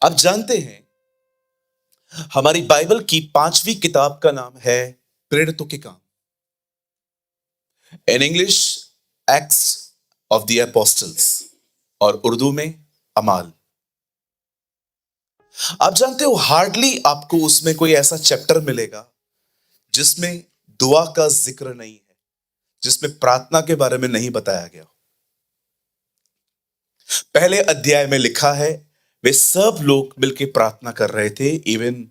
आप जानते हैं हमारी बाइबल की 5वीं किताब का नाम है प्रेरितों के काम। In English Acts of the Apostles और उर्दू में अमाल। आप जानते हो हार्डली आपको उसमें कोई ऐसा चैप्टर मिलेगा जिसमें दुआ का जिक्र नहीं है, जिसमें प्रार्थना के बारे में नहीं बताया गया। पहले अध्याय में लिखा है वे सब लोग मिलकर प्रार्थना कर रहे थे। इवन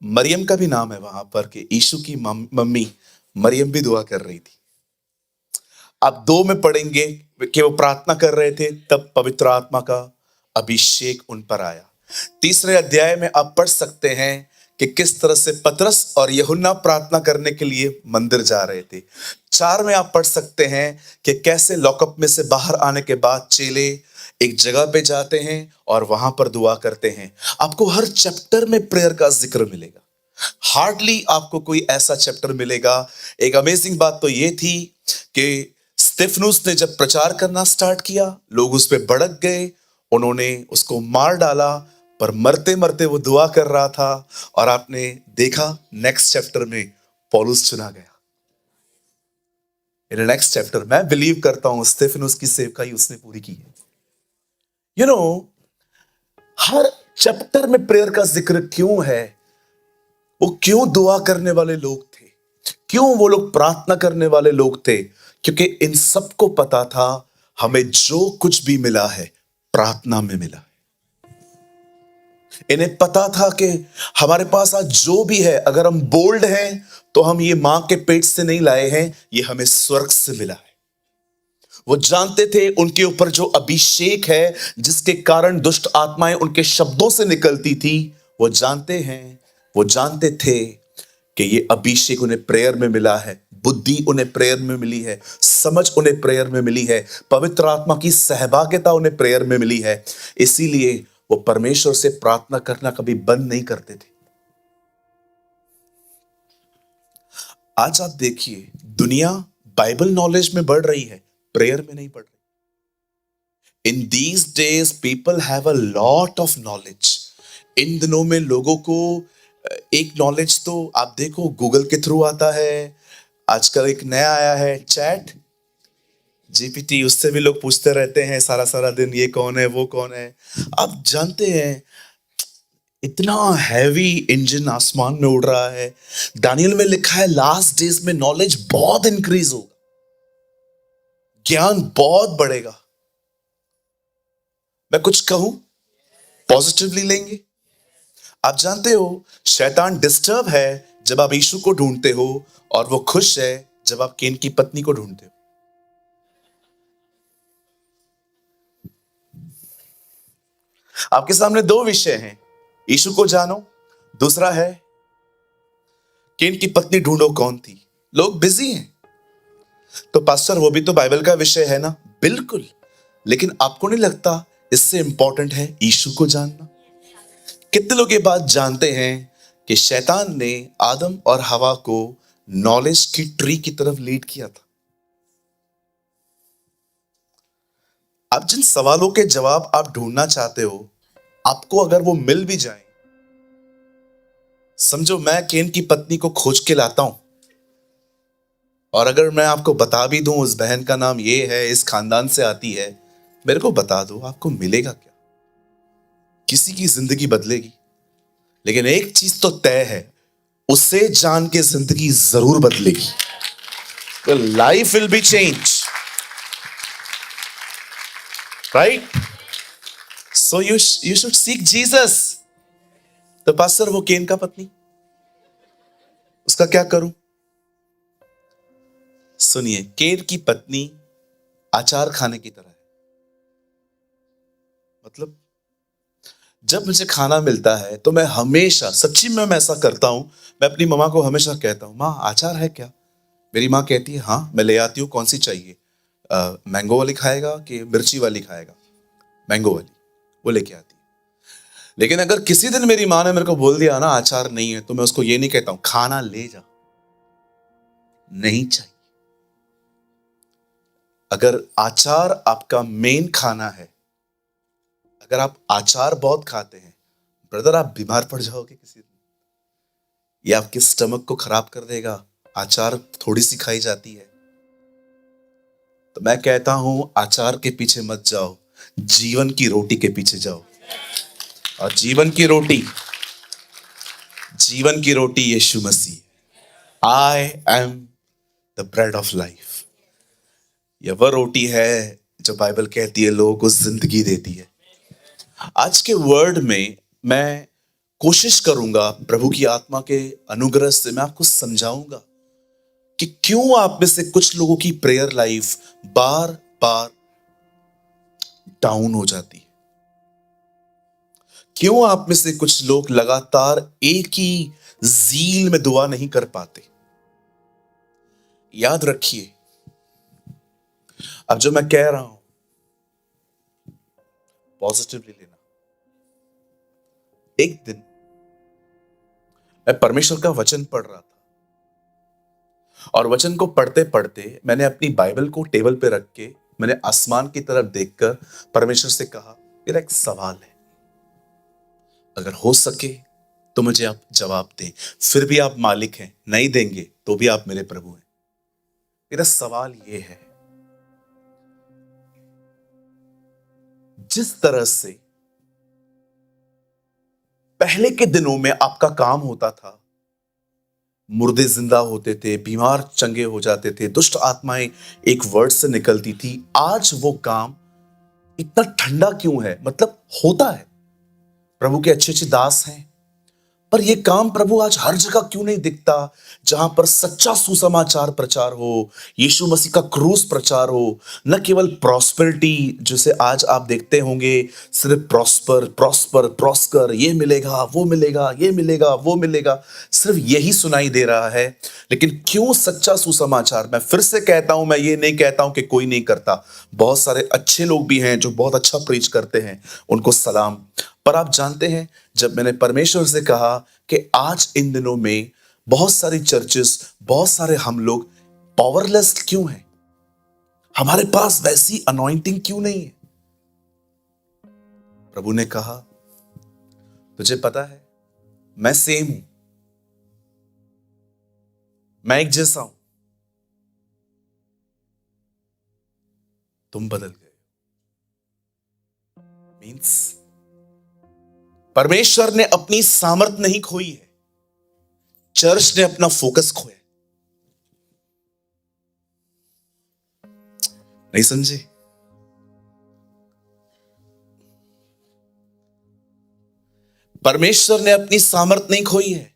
मरियम का भी नाम है वहां पर कि यीशु की मम्मी मरियम भी दुआ कर रही थी। आप 2 में पढ़ेंगे कि वो प्रार्थना कर रहे थे, तब पवित्र आत्मा का अभिषेक उन पर आया। तीसरे अध्याय में आप पढ़ सकते हैं कि किस तरह से पतरस और यूहन्ना प्रार्थना करने के लिए मंदिर जा रहे थे। 4 में आप पढ़ सकते हैं कि कैसे लॉकअप में से बाहर आने के बाद चेले एक जगह पे जाते हैं और वहां पर दुआ करते हैं। आपको हर चैप्टर में प्रेयर का जिक्र मिलेगा। हार्डली आपको कोई ऐसा चैप्टर मिलेगा। एक अमेजिंग बात तो ये थी कि स्तिफनुस ने जब प्रचार करना स्टार्ट किया, लोग उस पर भड़क गए, उन्होंने उसको मार डाला, पर मरते मरते वो दुआ कर रहा था। और आपने देखा नेक्स्ट चैप्टर में पौलुस चुना गया। इन नेक्स्ट चैप्टर मैं बिलीव करता हूं स्तिफनुस की सेवकाई उसने पूरी की है। यू नो, हर चैप्टर में प्रेयर का जिक्र क्यों है? वो क्यों दुआ करने वाले लोग थे? क्यों वो लोग प्रार्थना करने वाले लोग थे? क्योंकि इन सबको पता था हमें जो कुछ भी मिला है प्रार्थना में मिला है। इन्हें पता था कि हमारे पास आज जो भी है, अगर हम बोल्ड हैं तो हम ये मां के पेट से नहीं लाए हैं, ये हमें स्वर्ग से मिला है। वो जानते थे उनके ऊपर जो अभिषेक है, जिसके कारण दुष्ट आत्माएं उनके शब्दों से निकलती थी, वो जानते थे कि ये अभिषेक उन्हें प्रेयर में मिला है, बुद्धि उन्हें प्रेयर में मिली है, समझ उन्हें प्रेयर में मिली है, पवित्र आत्मा की सहभागिता उन्हें प्रेयर में मिली है। इसीलिए वो परमेश्वर से प्रार्थना करना कभी बंद नहीं करते थे। आज आप देखिए दुनिया बाइबल नॉलेज में बढ़ रही है, प्रेयर में नहीं बढ़ रही। In these days people have a lot of knowledge. इन दिनों में लोगों को एक नॉलेज तो आप देखो गूगल के थ्रू आता है। आजकल एक नया आया है चैट जीपीटी, उससे भी लोग पूछते रहते हैं सारा सारा दिन, ये कौन है वो कौन है। आप जानते हैं इतना हैवी इंजन आसमान में उड़ रहा है। दानियल में लिखा है लास्ट डेज में नॉलेज बहुत इंक्रीज होगा, ज्ञान बहुत बढ़ेगा। मैं कुछ कहूं, पॉजिटिवली लेंगे। आप जानते हो शैतान डिस्टर्ब है जब आप यीशु को ढूंढते हो, और वो खुश है जब आप केन की पत्नी को ढूंढते हो। आपके सामने 2 विषय हैं, यीशु को जानो, दूसरा है केन की पत्नी ढूंढो कौन थी। लोग बिजी हैं। तो पास्टर वो भी तो बाइबल का विषय है ना? बिल्कुल, लेकिन आपको नहीं लगता इससे इंपॉर्टेंट है यीशु को जानना? कितने लोग ये बात जानते हैं कि शैतान ने आदम और हवा को नॉलेज की ट्री की तरफ लीड किया था? आप जिन सवालों के जवाब आप ढूंढना चाहते हो, आपको अगर वो मिल भी जाए, समझो मैं केन की पत्नी को खोज के लाता हूं, और अगर मैं आपको बता भी दूं उस बहन का नाम ये है, इस खानदान से आती है, मेरे को बता दो, आपको मिलेगा क्या? किसी की जिंदगी बदलेगी, लेकिन एक चीज तो तय है, उसे जान के जिंदगी जरूर बदलेगी। तो life will be change, right? So you should seek Jesus. तो पास्टर वो केन का पत्नी, उसका क्या करूं? सुनिए, केन की पत्नी अचार खाने की तरह है। मतलब जब मुझे खाना मिलता है तो मैं हमेशा, सच्ची में मैं ऐसा करता हूं, मैं अपनी मम्मा को हमेशा कहता हूं, माँ अचार है क्या? मेरी माँ कहती है हाँ, मैं ले आती हूँ, कौन सी चाहिए? मैंगो वाली खाएगा कि मिर्ची वाली खाएगा? मैंगो वाली, वो लेके आती है। लेकिन अगर किसी दिन मेरी माँ ने मेरे को बोल दिया ना अचार नहीं है, तो मैं उसको ये नहीं कहता हूं खाना ले जा, नहीं चाहिए। अगर अचार आपका मेन खाना है, अगर आप अचार बहुत खाते हैं, ब्रदर आप बीमार पड़ जाओगे किसी दिन, ये आपके स्टमक को खराब कर देगा, आचार थोड़ी सी खाई जाती है। तो मैं कहता हूं आचार के पीछे मत जाओ, जीवन की रोटी के पीछे जाओ। और जीवन की रोटी यीशु मसीह। I am the bread of life. यह वह रोटी है जो बाइबल कहती है लोगों को जिंदगी देती है। आज के वर्ड में मैं कोशिश करूंगा प्रभु की आत्मा के अनुग्रह से मैं आपको समझाऊंगा कि क्यों आप में से कुछ लोगों की प्रेयर लाइफ बार बार डाउन हो जाती है, क्यों आप में से कुछ लोग लगातार एक ही जील में दुआ नहीं कर पाते। याद रखिए, अब जो मैं कह रहा हूं पॉजिटिवली लेना। एक दिन मैं परमेश्वर का वचन पढ़ रहा था और वचन को पढ़ते पढ़ते मैंने अपनी बाइबल को टेबल पे रख के मैंने आसमान की तरफ देखकर परमेश्वर से कहा, मेरा एक सवाल है, अगर हो सके तो मुझे आप जवाब दें। फिर भी आप मालिक हैं, नहीं देंगे तो भी आप मेरे प्रभु हैं। मेरा सवाल यह है, जिस तरह से पहले के दिनों में आपका काम होता था, मुर्दे जिंदा होते थे, बीमार चंगे हो जाते थे, दुष्ट आत्माएं एक वर्ड से निकलती थी, आज वो काम इतना ठंडा क्यों है? मतलब होता है, प्रभु के अच्छे अच्छे दास हैं, पर यह काम प्रभु आज हर जगह क्यों नहीं दिखता? जहां पर सच्चा सुसमाचार प्रचार हो, यीशु मसीह का क्रूस प्रचार हो, न केवल प्रॉस्पेरिटी जिसे आज आप देखते होंगे, सिर्फ प्रॉस्पर प्रॉस्पर प्रॉस्कर, ये मिलेगा वो मिलेगा, ये मिलेगा वो मिलेगा, सिर्फ यही सुनाई दे रहा है। लेकिन क्यों सच्चा सुसमाचार? मैं फिर से कहता हूं, मैं ये नहीं कहता हूं कि कोई नहीं करता, बहुत सारे अच्छे लोग भी हैं जो बहुत अच्छा प्रीच करते हैं, उनको सलाम। पर आप जानते हैं, जब मैंने परमेश्वर से कहा कि आज इन दिनों में बहुत सारी चर्चेस, बहुत सारे हम लोग पावरलेस क्यों हैं, हमारे पास वैसी अनॉइंटिंग क्यों नहीं है? प्रभु ने कहा, तुझे पता है मैं सेम हूं, मैं एक जैसा हूं, तुम बदल गए। मीन्स परमेश्वर ने अपनी सामर्थ नहीं खोई है, चर्च ने अपना फोकस खोया। नहीं समझे? परमेश्वर ने अपनी सामर्थ नहीं खोई है,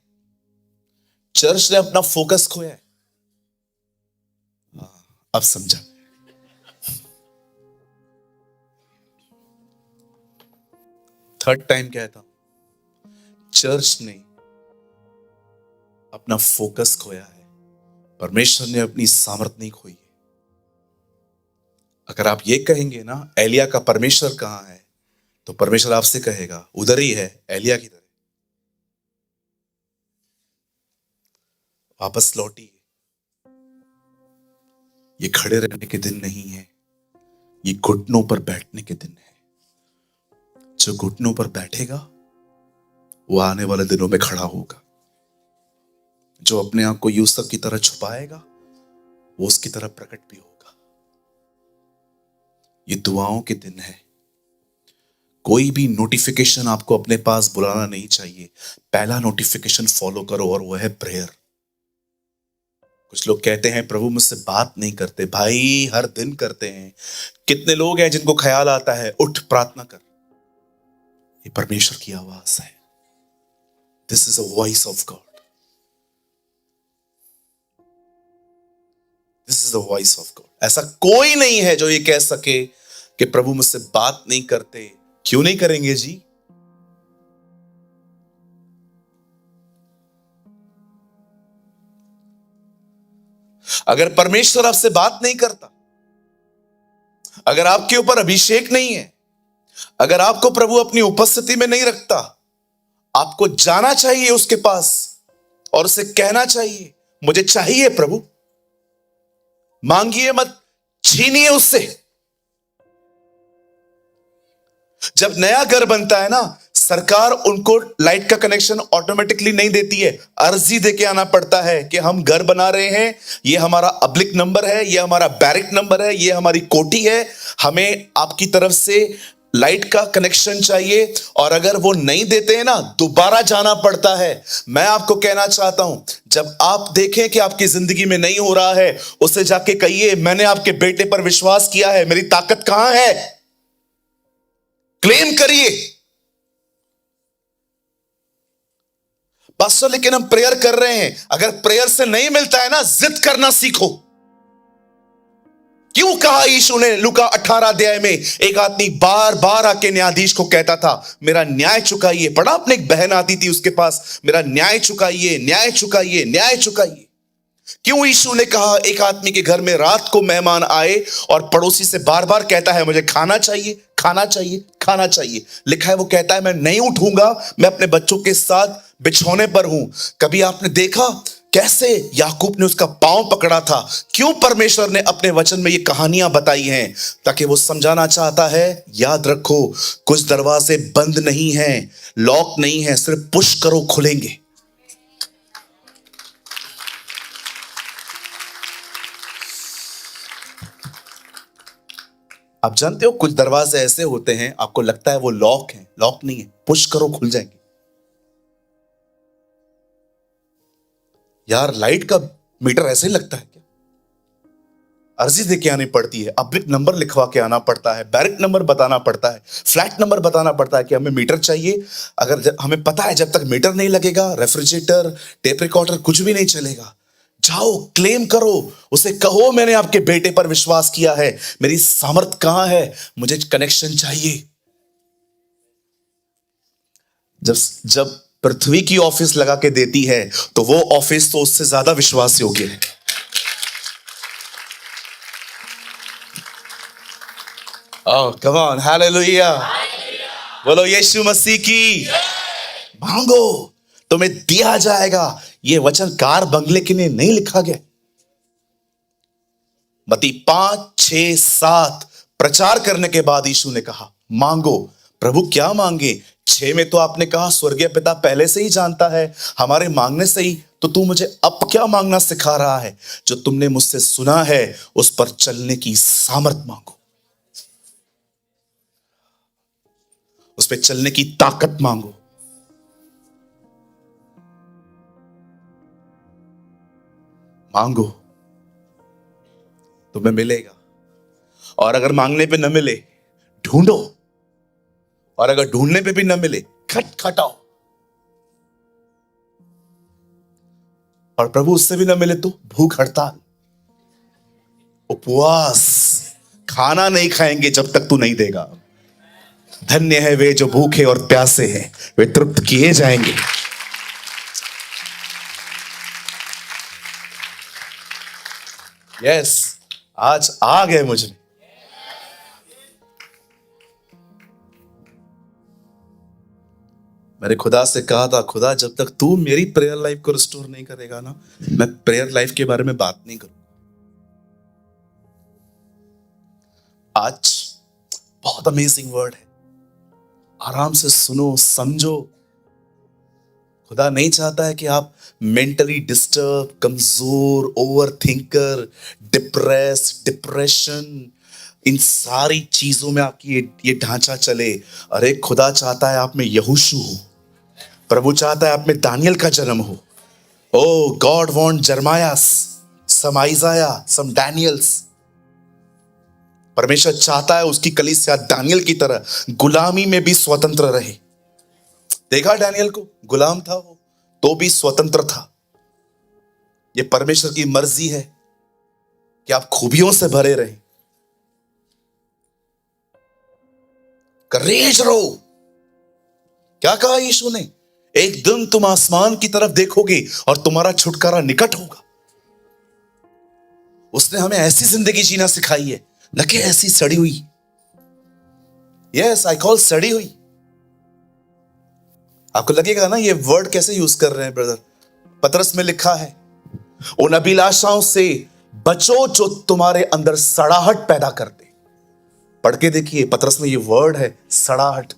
चर्च ने अपना फोकस खोया है। अब समझा? थर्ड टाइम कहता हूं, चर्च ने अपना फोकस खोया है, परमेश्वर ने अपनी सामर्थ नहीं खोई है। अगर आप ये कहेंगे ना एलिया का परमेश्वर कहां है, तो परमेश्वर आपसे कहेगा उधर ही है, एलिया की तरह। वापस लौटिए। ये खड़े रहने के दिन नहीं है, ये घुटनों पर बैठने के दिन है। जो घुटनों पर बैठेगा वो आने वाले दिनों में खड़ा होगा। जो अपने आप को यूसुफ की तरह छुपाएगा वो उसकी तरह प्रकट भी होगा। ये दुआओं के दिन है। कोई भी नोटिफिकेशन आपको अपने पास बुलाना नहीं चाहिए। पहला नोटिफिकेशन फॉलो करो और वो है प्रेयर। कुछ लोग कहते हैं प्रभु मुझसे बात नहीं करते। भाई हर दिन करते हैं। कितने लोग हैं जिनको ख्याल आता है उठ प्रार्थना कर। ये परमेश्वर की आवाज है। This is a voice of God. This is the voice of God. ऐसा कोई नहीं है जो ये कह सके कि प्रभु मुझसे बात नहीं करते। क्यों नहीं करेंगे जी? अगर परमेश्वर आपसे बात नहीं करता, अगर आपके ऊपर अभिषेक नहीं है, अगर आपको प्रभु अपनी उपस्थिति में नहीं रखता, आपको जाना चाहिए उसके पास और उसे कहना चाहिए मुझे चाहिए प्रभु। मांगिए मत, छीनिए उससे। जब नया घर बनता है ना, सरकार उनको लाइट का कनेक्शन ऑटोमेटिकली नहीं देती है, अर्जी देके आना पड़ता है कि हम घर बना रहे हैं, ये हमारा अब्लिक नंबर है, ये हमारा बैरिक नंबर है, ये हमारी कोठी है, हमें आपकी तरफ से लाइट का कनेक्शन चाहिए। और अगर वो नहीं देते हैं ना, दोबारा जाना पड़ता है। मैं आपको कहना चाहता हूं, जब आप देखें कि आपकी जिंदगी में नहीं हो रहा है, उसे जाके कहिए मैंने आपके बेटे पर विश्वास किया है, मेरी ताकत कहां है, क्लेम करिए। पास्टर लेकिन हम प्रेयर कर रहे हैं, अगर प्रेयर से नहीं मिलता है ना, जिद करना सीखो। क्यों कहा यीशु ने लूका 18 अध्याय में, एक आदमी बार बार आके न्यायाधीश को कहता था मेरा न्याय चुकाइए। पढ़ा आपने, एक बहन आती थी उसके पास, मेरा न्याय चुकाइए, न्याय चुकाइए, न्याय चुकाइए। क्यों यीशु ने कहा एक आदमी के घर में रात को मेहमान आए और पड़ोसी से बार बार कहता है मुझे खाना चाहिए, खाना चाहिए, खाना चाहिए। लिखा है वो कहता है मैं नहीं उठूंगा, मैं अपने बच्चों के साथ बिछौने पर हूं। कभी आपने देखा कैसे याकूब ने उसका पांव पकड़ा था? क्यों परमेश्वर ने अपने वचन में ये कहानियां बताई हैं? ताकि वो समझाना चाहता है, याद रखो कुछ दरवाजे बंद नहीं हैं, लॉक नहीं है, सिर्फ पुश करो खुलेंगे। आप जानते हो कुछ दरवाजे ऐसे होते हैं आपको लगता है वो लॉक है, लॉक नहीं है, पुश करो खुल जाएंगे। यार लाइट का मीटर ऐसे ही लगता है क्या? अर्जी देके आनी पड़ती है, अब्लिक नंबर लिखवा के आना पड़ता है, बैरिक नंबर बताना पड़ता है, फ्लैट नंबर बताना पड़ता है कि हमें मीटर चाहिए। अगर हमें पता है जब तक मीटर नहीं लगेगा रेफ्रिजरेटर, टेप रिकॉर्डर कुछ भी नहीं चलेगा। जाओ क्लेम करो, उसे कहो मैंने आपके बेटे पर विश्वास किया है, मेरी सामर्थ कहां है, मुझे कनेक्शन चाहिए। जब पृथ्वी की ऑफिस लगा के देती है तो वो ऑफिस तो उससे ज्यादा विश्वास योग्य है। ओह कम ऑन, हालेलुया, बोलो यीशु मसीह की। मांगो तुम्हें दिया जाएगा। ये वचन कार बंगले के लिए नहीं लिखा गया। मत्ती 5, 6, 7 प्रचार करने के बाद यीशु ने कहा मांगो। प्रभु क्या मांगे? 6 में तो आपने कहा स्वर्गीय पिता पहले से ही जानता है, हमारे मांगने से ही, तो तू मुझे अब क्या मांगना सिखा रहा है? जो तुमने मुझसे सुना है उस पर चलने की सामर्थ मांगो, उस पर चलने की ताकत मांगो। मांगो तुम्हें मिलेगा, और अगर मांगने पे न मिले ढूंढो, और अगर ढूंढने पे भी न मिले खटखटाओ, और प्रभु उससे भी न मिले तो भूख हड़ताल, उपवास, खाना नहीं खाएंगे जब तक तू नहीं देगा। धन्य है वे जो भूखे और प्यासे हैं, वे तृप्त किए जाएंगे। यस, आज आ गए मुझे। मैंने खुदा से कहा था, खुदा जब तक तू मेरी प्रेयर लाइफ को रिस्टोर नहीं करेगा ना, मैं प्रेयर लाइफ के बारे में बात नहीं करूंगा। आज बहुत अमेजिंग वर्ड है, आराम से सुनो, समझो। खुदा नहीं चाहता है कि आप मेंटली डिस्टर्ब, कमजोर, ओवर थिंकर, डिप्रेशन, इन सारी चीजों में आपकी ये ढांचा चले। अरे खुदा चाहता है आप में यहोशू हो, प्रभु चाहता है आप में दानियल का जन्म हो। ओ गॉड वांट जर्मायास, सम आइजाया, सम डैनियल्स। परमेश्वर चाहता है उसकी कलीसिया दानियल की तरह गुलामी में भी स्वतंत्र रहे। देखा डैनियल को, गुलाम था वो तो भी स्वतंत्र था। ये परमेश्वर की मर्जी है कि आप खूबियों से भरे रहें, करेज रहो। क्या कहा यीशु ने? एक दिन तुम आसमान की तरफ देखोगे और तुम्हारा छुटकारा निकट होगा। उसने हमें ऐसी जिंदगी जीना सिखाई है, न कि ऐसी सड़ी हुई। यस, आई कॉल सड़ी हुई। आपको लगेगा ना ये वर्ड कैसे यूज कर रहे हैं ब्रदर? पतरस में लिखा है उन अभिलाषाओं से बचो जो तुम्हारे अंदर सड़ाहट पैदा करते। पढ़ के देखिए, पतरस में ये वर्ड है, सड़ाहट।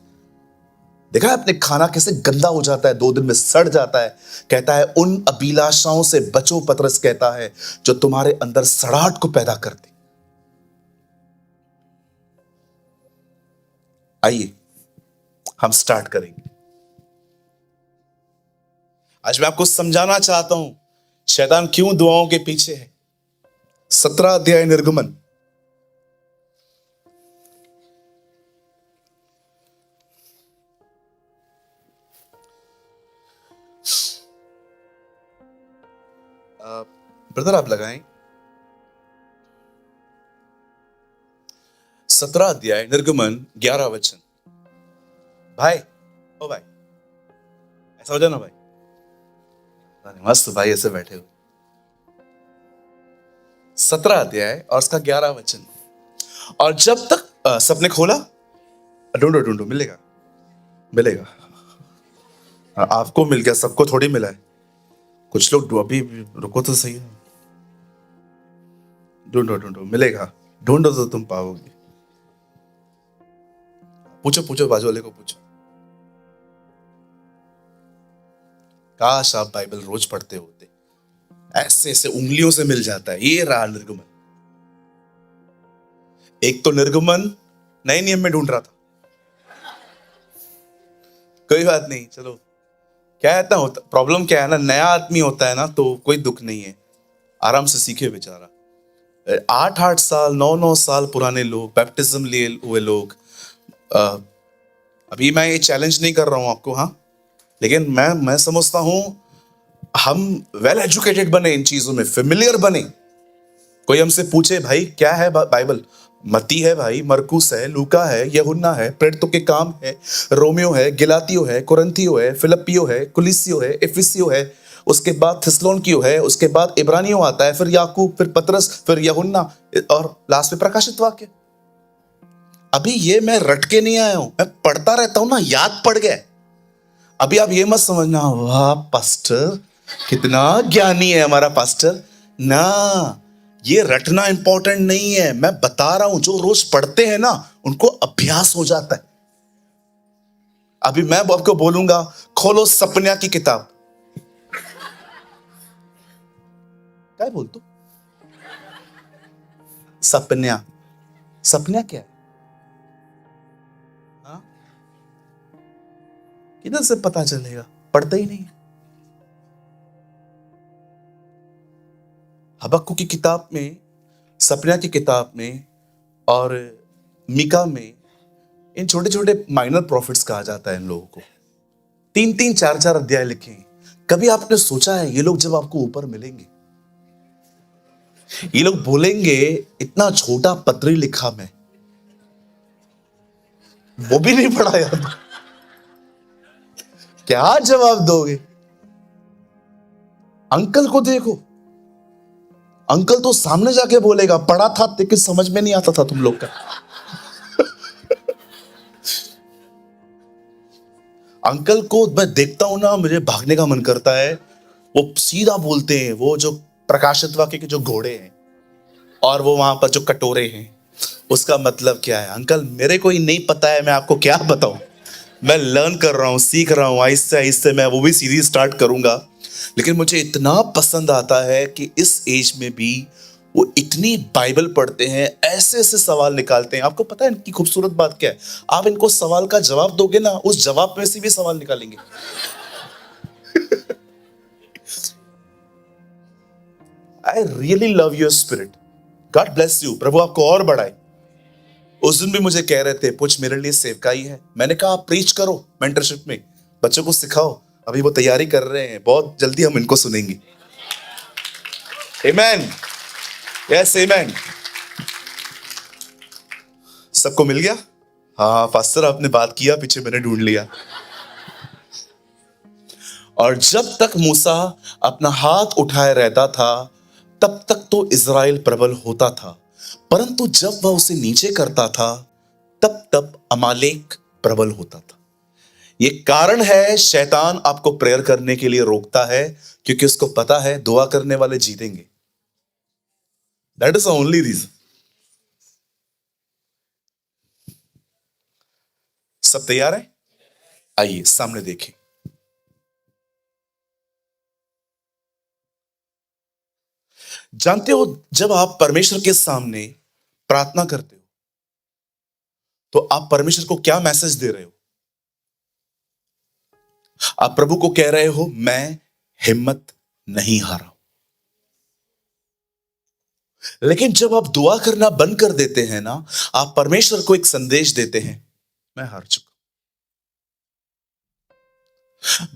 देखा है आपने खाना कैसे गंदा हो जाता है, 2 दिन में सड़ जाता है। कहता है उन अभिलाषाओं से बचो, पतरस कहता है, जो तुम्हारे अंदर सड़ाहट को पैदा करती। आइए हम स्टार्ट करेंगे। आज मैं आपको समझाना चाहता हूं शैतान क्यों दुआओं के पीछे है। 17 अध्याय निर्गमन। ब्रदर आप लगाएं। 17 अध्याय निर्गमन 11 वचन। भाई, ओ भाई, ऐसा हो जाए ना भाई। अरे मस्त भाई ऐसे बैठे हो। 17 अध्याय और उसका 11 वचन। और जब तक सबने खोला, ढूंढो ढूंढो, मिलेगा मिलेगा। आपको मिल गया, सबको थोड़ी मिला है। कुछ लोग अभी रुको तो सही। ढूंढो ढूंढो, मिलेगा। ढूंढो तो तुम पाओगे। पूछो पूछो, बाजू वाले को पूछो। काश आप बाइबल रोज पढ़ते होते। ऐसे ऐसे उंगलियों से मिल जाता है। ये रहा निर्गमन। एक तो निर्गमन नए नियम में ढूंढ रहा था। कोई बात नहीं, चलो। क्या है ना, होता प्रॉब्लम क्या है ना, नया आदमी होता है ना तो कोई दुख नहीं है, आराम से सीखे बेचारा। 8-8 साल 9-9 साल पुराने लोग, बैप्टिज्म लिए हुए लोग। अ, अभी मैं ये चैलेंज नहीं कर रहा हूं आपको, हाँ, लेकिन मैं समझता हूं हम वेल एजुकेटेड बने, इन चीजों में फेमिलियर बने। कोई हमसे पूछे भाई क्या है बाइबल, मत्ती है भाई, मरकुस है, लूका है, यूहन्ना है, प्रेरितों के काम है, रोमियो है, गिलातियो है, कुरिन्थियो है, फिलिप्पियो है, कुलिसियो है, इफिसियो है, उसके बाद थिस्सलुनीकियो है, उसके बाद इब्रानियों आता है, फिर याकूब, फिर पतरस, फिर यूहन्ना, और लास्ट में प्रकाशित वाक्य। अभी ये मैं रट के नहीं आया हूं, मैं पढ़ता रहता हूं ना, याद पड़ गया। अभी आप ये मत समझना वाह पास्टर कितना ज्ञानी है हमारा पास्टर, ना, ये रटना इंपॉर्टेंट नहीं है। मैं बता रहा हूं जो रोज पढ़ते हैं ना उनको अभ्यास हो जाता है। अभी मैं आपको बोलूंगा खोलो सपन्या की किताब। क्या बोल तू? सपन्या, सपन्या क्या है? हाँ? किधर से पता चलेगा, पढ़ते ही नहीं है। हबक्कू की किताब में, सपन्या की किताब में और मीका में, इन छोटे छोटे माइनर प्रॉफिट्स कहा जाता है इन लोगों को। 3-3 4-4 अध्याय लिखे हैं। कभी आपने सोचा है ये लोग जब आपको ऊपर मिलेंगे, ये लोग बोलेंगे इतना छोटा पत्री लिखा मैं, वो भी नहीं पढ़ा यार, क्या जवाब दोगे? अंकल को देखो, अंकल तो सामने जाके बोलेगा पढ़ा था लेकिन समझ में नहीं आता था तुम लोग का। अंकल को मैं देखता हूं ना, मुझे भागने का मन करता है। वो सीधा बोलते हैं, वो जो प्रकाशित वाक्य के जो घोड़े हैं और वो वहां पर जो कटोरे हैं, उसका मतलब क्या है? अंकल मेरे को ही नहीं पता है, मैं आपको क्या बताऊं। मैं लर्न कर रहा हूं, सीख रहा हूं, आहिस्ते आहिस्ते मैं वो भी सीरीज स्टार्ट करूंगा। लेकिन मुझे इतना पसंद आता है कि इस एज में भी वो इतनी बाइबल पढ़ते हैं, ऐसे ऐसे सवाल निकालते हैं। आपको पता है इनकी खूबसूरत बात क्या है? आप इनको सवाल का जवाब दोगे ना, उस जवाब में से भी सवाल निकालेंगे। I really love your spirit. God bless you, प्रभु आपको और बढ़ाए। उस दिन भी मुझे कह रहे थे कुछ मेरे लिए सेवकाई है। मैंने कहा आप प्रीच करो मेंटरशिप में, बच्चों को सिखाओ। अभी वो तैयारी कर रहे हैं, बहुत जल्दी हम इनको सुनेंगे। आमेन, यस आमेन। सबको मिल गया? हाँ पास्टर आपने बात किया, पीछे मैंने ढूंढ लिया। और जब तक मूसा अपना हाथ उठाए रहता था तब तक तो इज़राइल प्रबल होता था, परंतु जब वह उसे नीचे करता था तब तब अमालेक प्रबल होता था। ये कारण है शैतान आपको प्रेयर करने के लिए रोकता है, क्योंकि उसको पता है दुआ करने वाले जीतेंगे। That is the only reason. सब तैयार है? आइए सामने देखें। जानते हो, जब आप परमेश्वर के सामने प्रार्थना करते हो तो आप परमेश्वर को क्या मैसेज दे रहे हो? आप प्रभु को कह रहे हो, मैं हिम्मत नहीं हारा। लेकिन जब आप दुआ करना बंद कर देते हैं ना, आप परमेश्वर को एक संदेश देते हैं, मैं हार चुका।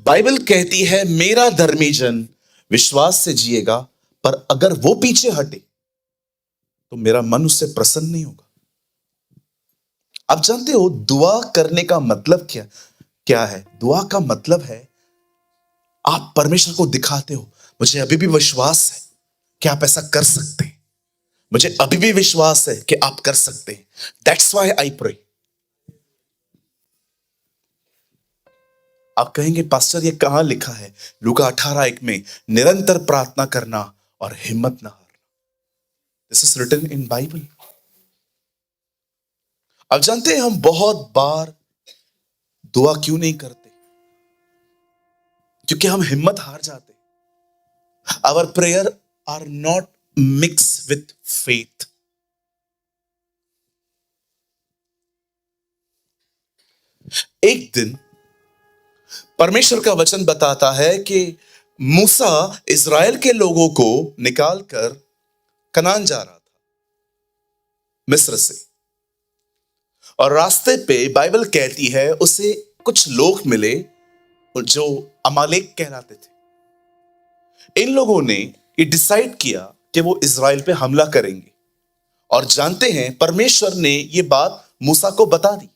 बाइबल कहती है, मेरा धर्मी जन विश्वास से जिएगा, पर अगर वो पीछे हटे तो मेरा मन उससे प्रसन्न नहीं होगा। आप जानते हो दुआ करने का मतलब क्या क्या है? दुआ का मतलब है आप परमेश्वर को दिखाते हो, मुझे अभी भी विश्वास है कि आप ऐसा कर सकते हैं, मुझे अभी भी विश्वास है कि आप कर सकते हैं। That's why I pray. आप कहेंगे, पास्टर ये कहां लिखा है? लूका 18:1 में, निरंतर प्रार्थना करना और हिम्मत ना हारना। This is written in Bible. अब जानते हैं हम बहुत बार दुआ क्यों नहीं करते? क्योंकि हम हिम्मत हार जाते। Our prayer are not mix with faith. एक दिन परमेश्वर का वचन बताता है कि मूसा इज़राइल के लोगों को निकालकर कनान जा रहा था, मिस्र से। और रास्ते पे बाइबल कहती है उसे कुछ लोग मिले जो अमालेक कहलाते थे। इन लोगों ने ये डिसाइड किया कि वो इज़राइल पे हमला करेंगे। और जानते हैं परमेश्वर ने ये बात मूसा को बता दी।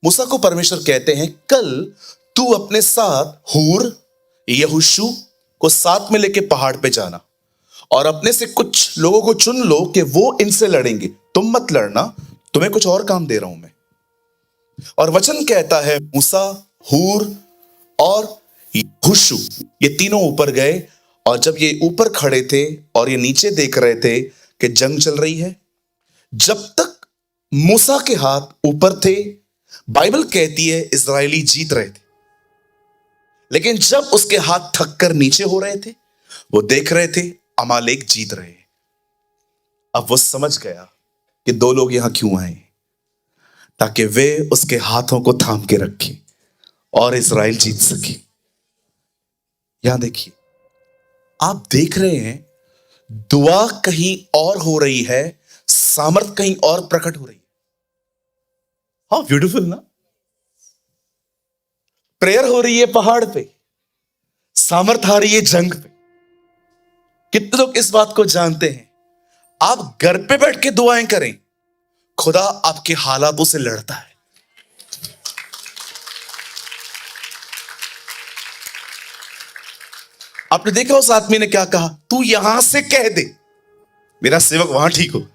मूसा को परमेश्वर कहते हैं, कल तू अपने साथ हूर, यहोशू को साथ में लेके पहाड़ पे जाना और अपने से कुछ लोगों को चुन लो कि वो इनसे लड़ेंगे, तुम मत लड़ना, तुम्हें कुछ और काम दे रहा हूं मैं। और वचन कहता है मूसा, हूर और यहोशू ये तीनों ऊपर गए। और जब ये ऊपर खड़े थे और ये नीचे देख रहे थे कि जंग चल रही है, जब तक मूसा के हाथ ऊपर थे बाइबल कहती है इजरायली जीत रहे थे। लेकिन जब उसके हाथ थक कर नीचे हो रहे थे, वो देख रहे थे अमालेक जीत रहे हैं। अब वो समझ गया कि दो लोग यहां क्यों आए, ताकि वे उसके हाथों को थाम के रखें और इजराइल जीत सके। यहां देखिए, आप देख रहे हैं दुआ कहीं और हो रही है, सामर्थ कहीं और प्रकट हो रही है। हाँ, ब्यूटीफुल ना? प्रेयर हो रही है पहाड़ पे, सामर्थ आ रही है जंग पे। कितने लोग इस बात को जानते हैं? आप घर पे बैठ के दुआएं करें, खुदा आपके हालातों से लड़ता है। आपने देखा उस आदमी ने क्या कहा? तू यहां से कह दे मेरा सेवक वहां ठीक हो।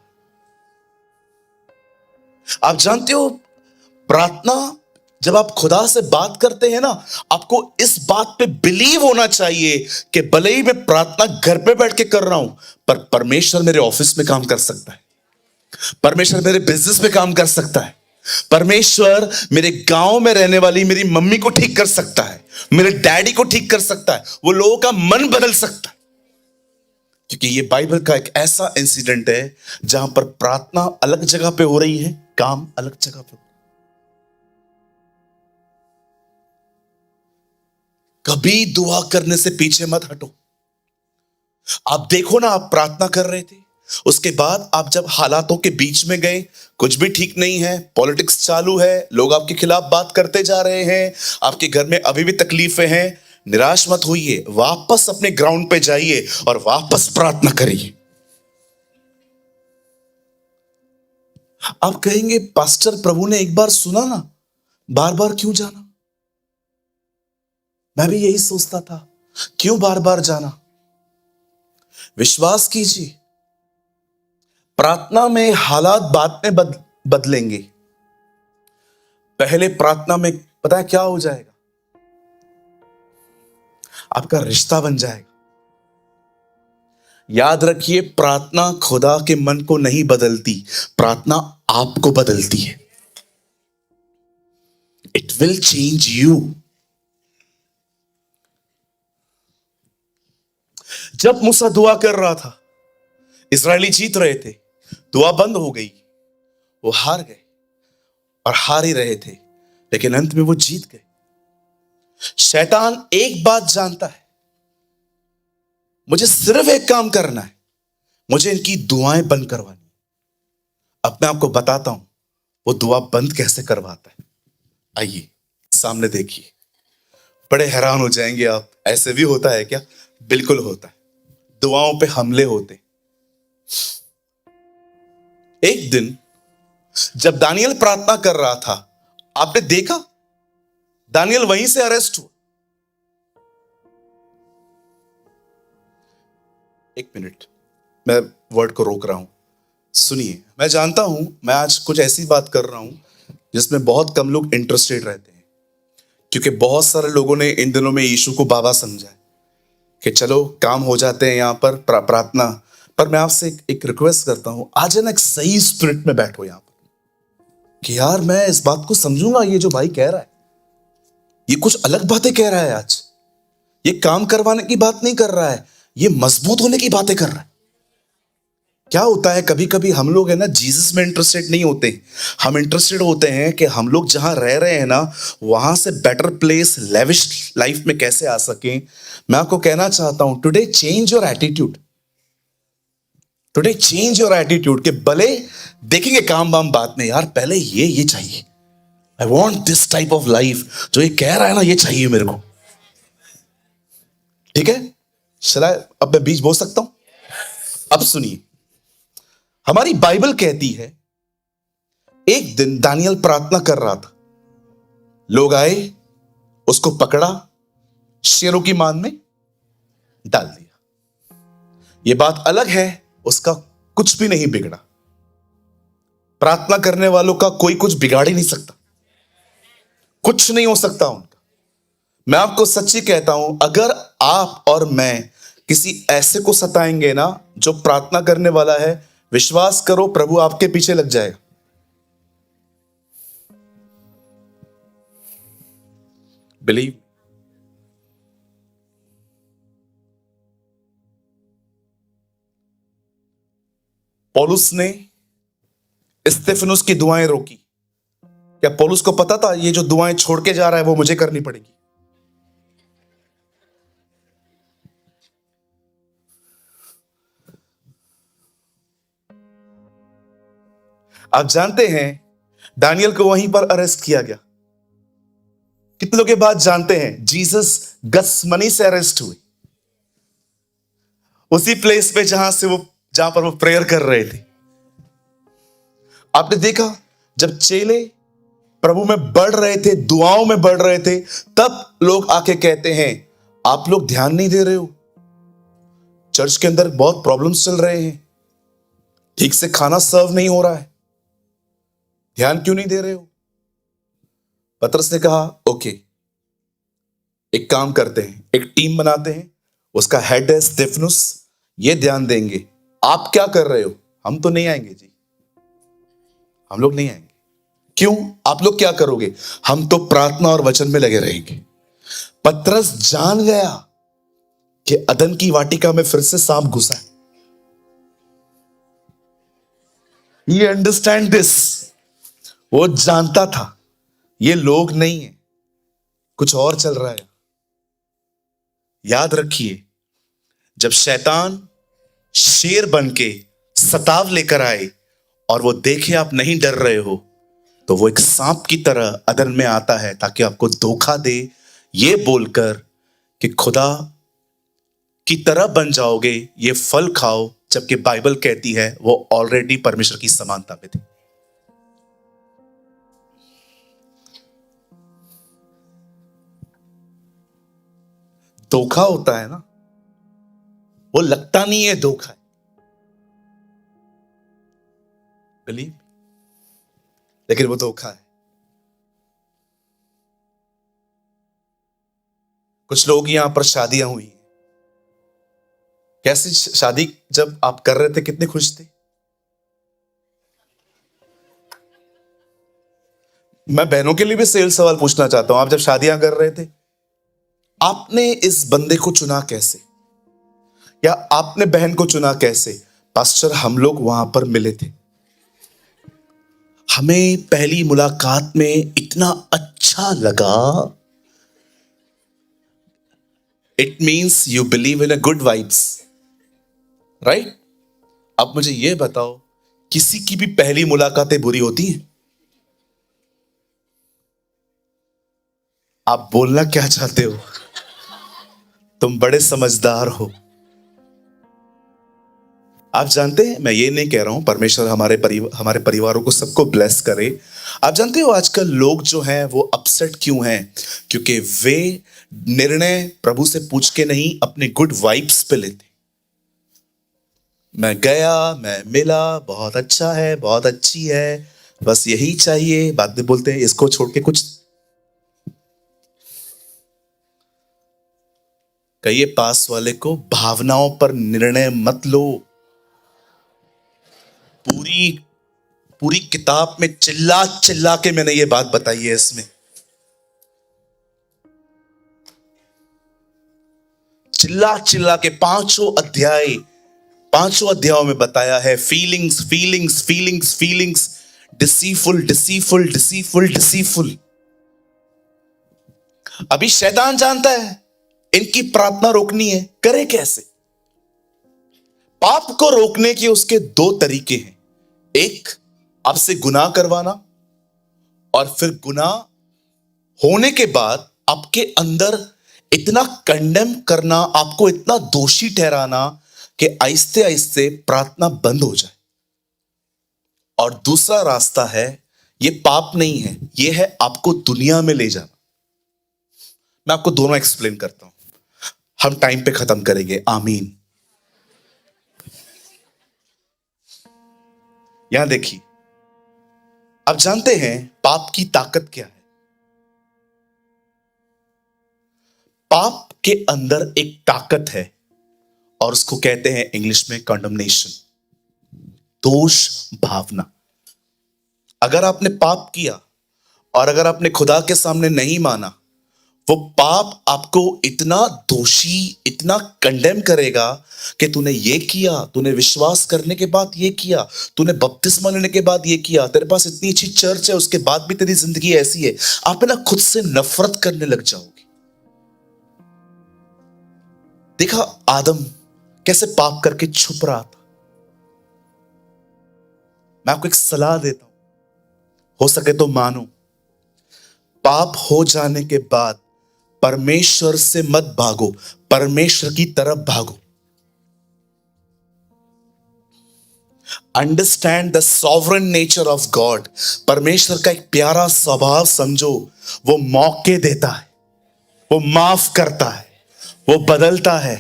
आप जानते हो प्रार्थना जब आप खुदा से बात करते हैं ना, आपको इस बात पे बिलीव होना चाहिए कि भले ही मैं प्रार्थना घर पे बैठ के कर रहा हूं, पर परमेश्वर मेरे ऑफिस में काम कर सकता है, परमेश्वर मेरे बिजनेस में काम कर सकता है, परमेश्वर मेरे गांव में रहने वाली मेरी मम्मी को ठीक कर सकता है, मेरे डैडी को ठीक कर सकता है, वो लोगों का मन बदल सकता है। क्योंकि ये बाइबल का एक ऐसा इंसिडेंट है जहां पर प्रार्थना अलग जगह पे हो रही है, काम अलग जगह पे। कभी दुआ करने से पीछे मत हटो। आप देखो ना, आप प्रार्थना कर रहे थे, उसके बाद आप जब हालातों के बीच में गए, कुछ भी ठीक नहीं है, पॉलिटिक्स चालू है, लोग आपके खिलाफ बात करते जा रहे हैं, आपके घर में अभी भी तकलीफें हैं, निराश मत होइए, वापस अपने ग्राउंड पे जाइए और वापस प्रार्थना करिए। आप कहेंगे, पास्टर प्रभु ने एक बार सुना ना, बार बार क्यों जाना? मैं भी यही सोचता था, क्यों बार बार जाना? विश्वास कीजिए, प्रार्थना में हालात बाद में बदलेंगे। पहले प्रार्थना में पता है क्या हो जाएगा? आपका रिश्ता बन जाएगा। याद रखिए, प्रार्थना खुदा के मन को नहीं बदलती, प्रार्थना आपको बदलती है। It will change you. जब मूसा दुआ कर रहा था, इस्राएली जीत रहे थे, दुआ बंद हो गई, वो हार गए और हार ही रहे थे, लेकिन अंत में वो जीत गए। शैतान एक बात जानता है, मुझे सिर्फ एक काम करना है, मुझे इनकी दुआएं बंद करवानी। अब मैं आपको बताता हूं वो दुआ बंद कैसे करवाता है। आइए सामने देखिए, बड़े हैरान हो जाएंगे आप। ऐसे भी होता है क्या? बिल्कुल होता है। दुआओं पे हमले होते। एक दिन जब दानियल प्रार्थना कर रहा था, आपने देखा दानियल वहीं से अरेस्ट हुआ। एक मिनट, मैं वर्ड को रोक रहा हूं, सुनिए। मैं जानता हूं मैं आज कुछ ऐसी बात कर रहा हूं जिसमें बहुत कम लोग इंटरेस्टेड रहते हैं, क्योंकि बहुत सारे लोगों ने इन दिनों में यीशु को बाबा समझा है कि चलो काम हो जाते हैं यहां पर प्रार्थना। पर मैं आपसे एक रिक्वेस्ट करता हूं, आज है ना एक सही स्पिरिट में बैठो यहां पर, कि यार मैं इस बात को समझूंगा, ये जो भाई कह रहा है ये कुछ अलग बातें कह रहा है। आज ये काम करवाने की बात नहीं कर रहा है, ये मजबूत होने की बातें कर रहा है। क्या होता है, कभी कभी हम लोग है ना जीसस में इंटरेस्टेड नहीं होते, हम इंटरेस्टेड होते हैं कि हम लोग जहां रह रहे हैं ना वहां से बेटर प्लेस, लेविश लाइफ में कैसे आ सकें। मैं आपको कहना चाहता हूं, today change your attitude. Today change your attitude, कि भले देखेंगे काम वाम बाद में, यार पहले ये चाहिए। I want this type of life, जो ये कह रहा है ना ये चाहिए मेरे को। ठीक है, चला अब मैं बीच बोल सकता हूं। अब सुनिए, हमारी बाइबल कहती है एक दिन दानियल प्रार्थना कर रहा था, लोग आए, उसको पकड़ा, शेरों की मान में डाल दिया। यह बात अलग है, उसका कुछ भी नहीं बिगड़ा। प्रार्थना करने वालों का कोई कुछ बिगाड़ ही नहीं सकता, कुछ नहीं हो सकता उनका। मैं आपको सच्ची कहता हूं, अगर आप और मैं किसी ऐसे को सताएंगे ना जो प्रार्थना करने वाला है, विश्वास करो प्रभु आपके पीछे लग जाएगा। बिलीव। पौलुस ने स्तेफनुस की दुआएं रोकी। क्या पौलुस को पता था ये जो दुआएं छोड़ के जा रहा है वो मुझे करनी पड़ेगी? आप जानते हैं दानियल को वहीं पर अरेस्ट किया गया। कितने लोग ये बात जानते हैं? जीसस गत्समनी से अरेस्ट हुए, उसी प्लेस पे जहां पर वो प्रेयर कर रहे थे। आपने देखा जब चेले प्रभु में बढ़ रहे थे, दुआओं में बढ़ रहे थे, तब लोग आके कहते हैं आप लोग ध्यान नहीं दे रहे हो, चर्च के अंदर बहुत प्रॉब्लम्स चल रहे हैं, ठीक से खाना सर्व नहीं हो रहा है, ध्यान क्यों नहीं दे रहे हो? पतरस ने कहा ओके, एक काम करते हैं, एक टीम बनाते हैं, उसका हेड है स्तेफनुस, ये ध्यान देंगे। आप क्या कर रहे हो? हम तो नहीं आएंगे जी, हम लोग नहीं आएंगे। क्यों? आप लोग क्या करोगे? हम तो प्रार्थना और वचन में लगे रहेंगे। पतरस जान गया कि अदन की वाटिका में फिर से सांप घुसा है। ये अंडरस्टैंड दिस। वो जानता था ये लोग नहीं है, कुछ और चल रहा है। याद रखिए, जब शैतान शेर बन के सताव लेकर आए और वो देखे आप नहीं डर रहे हो, तो वो एक सांप की तरह अदन में आता है ताकि आपको धोखा दे, ये बोलकर कि खुदा की तरह बन जाओगे, ये फल खाओ, जबकि बाइबल कहती है वो ऑलरेडी परमेश्वर की समानता में थे। धोखा होता है ना, वो लगता नहीं है धोखा है, बिलीव, लेकिन वो धोखा है। कुछ लोग यहां पर शादियां हुई, कैसी शादी जब आप कर रहे थे कितने खुश थे? मैं बहनों के लिए भी सेल सवाल पूछना चाहता हूं। आप जब शादियां कर रहे थे, आपने इस बंदे को चुना कैसे, या आपने बहन को चुना कैसे? पास्टर, हम लोग वहां पर मिले थे, हमें पहली मुलाकात में इतना अच्छा लगा। It means you believe in a good vibes, right? अब मुझे यह बताओ, किसी की भी पहली मुलाकातें बुरी होती हैं? आप बोलना क्या चाहते हो? तुम बड़े समझदार हो। आप जानते हैं, मैं ये नहीं कह रहा हूं परमेश्वर हमारे परिवारों को सबको ब्लेस करे। आप जानते हो आजकल लोग जो हैं वो अपसेट क्यों हैं? क्योंकि वे निर्णय प्रभु से पूछ के नहीं, अपने गुड वाइब्स पे लेते। मैं गया, मैं मिला, बहुत अच्छा है, बहुत अच्छी है, बस यही चाहिए। बाद में बोलते हैं इसको छोड़ के कुछ। कहिए पास वाले को, भावनाओं पर निर्णय मत लो। पूरी पूरी किताब में चिल्ला चिल्ला के मैंने ये बात बताई है। इसमें चिल्ला चिल्ला के पांचों अध्यायों में बताया है, फीलिंग्स फीलिंग्स फीलिंग्स फीलिंग्स, डिसीफुल डिसीफुल डिसीफुल डिसीफुल। अभी शैतान जानता है इनकी प्रार्थना रोकनी है, करे कैसे? पाप को रोकने के उसके दो तरीके हैं। एक, आपसे गुनाह करवाना, और फिर गुनाह होने के बाद आपके अंदर इतना कंडेम करना, आपको इतना दोषी ठहराना कि आहिस्ते आहिस्ते प्रार्थना बंद हो जाए। और दूसरा रास्ता है, ये पाप नहीं है, ये है आपको दुनिया में ले जाना। मैं आपको दोनों एक्सप्लेन करता हूं, हम टाइम पे खत्म करेंगे। आमीन। यहां देखिए, आप जानते हैं पाप की ताकत क्या है? पाप के अंदर एक ताकत है, और उसको कहते हैं इंग्लिश में कंडमनेशन, दोष भावना। अगर आपने पाप किया और अगर आपने खुदा के सामने नहीं माना, वो पाप आपको इतना दोषी, इतना कंडेम करेगा कि तूने ये किया, तूने विश्वास करने के बाद ये किया, तूने बपतिस्मा लेने के बाद ये किया, तेरे पास इतनी अच्छी चर्च है, उसके बाद भी तेरी जिंदगी ऐसी है। आप ना खुद से नफरत करने लग जाओगे। देखा आदम कैसे पाप करके छुप रहा था। मैं आपको एक सलाह देता हूं, हो सके तो मानो। पाप हो जाने के बाद परमेश्वर से मत भागो, परमेश्वर की तरफ भागो। Understand the sovereign nature of God. परमेश्वर का एक प्यारा स्वभाव समझो, वो मौके देता है, वो माफ करता है, वो बदलता है।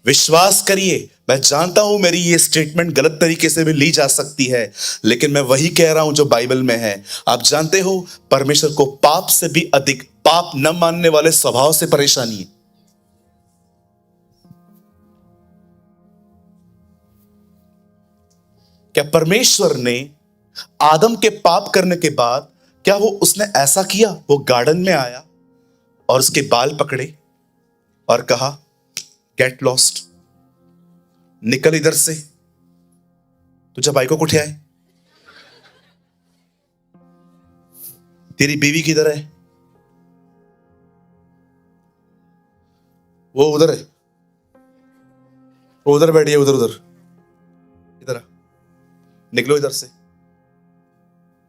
विश्वास करिए। मैं जानता हूं मेरी ये स्टेटमेंट गलत तरीके से भी ली जा सकती है, लेकिन मैं वही कह रहा हूं जो बाइबल में है। आप जानते हो परमेश्वर को पाप से भी अधिक पाप न मानने वाले स्वभाव से परेशानी है। क्या परमेश्वर ने आदम के पाप करने के बाद, क्या वो उसने ऐसा किया? वो गार्डन में आया और उसके बाल पकड़े और कहा गेट लॉस्ट, निकल इधर से, तुझे भाई को कुठे आए, तेरी बीवी किधर है? वो उधर है, वो उधर बैठी है, उधर उधर, इधर आ, निकलो इधर से।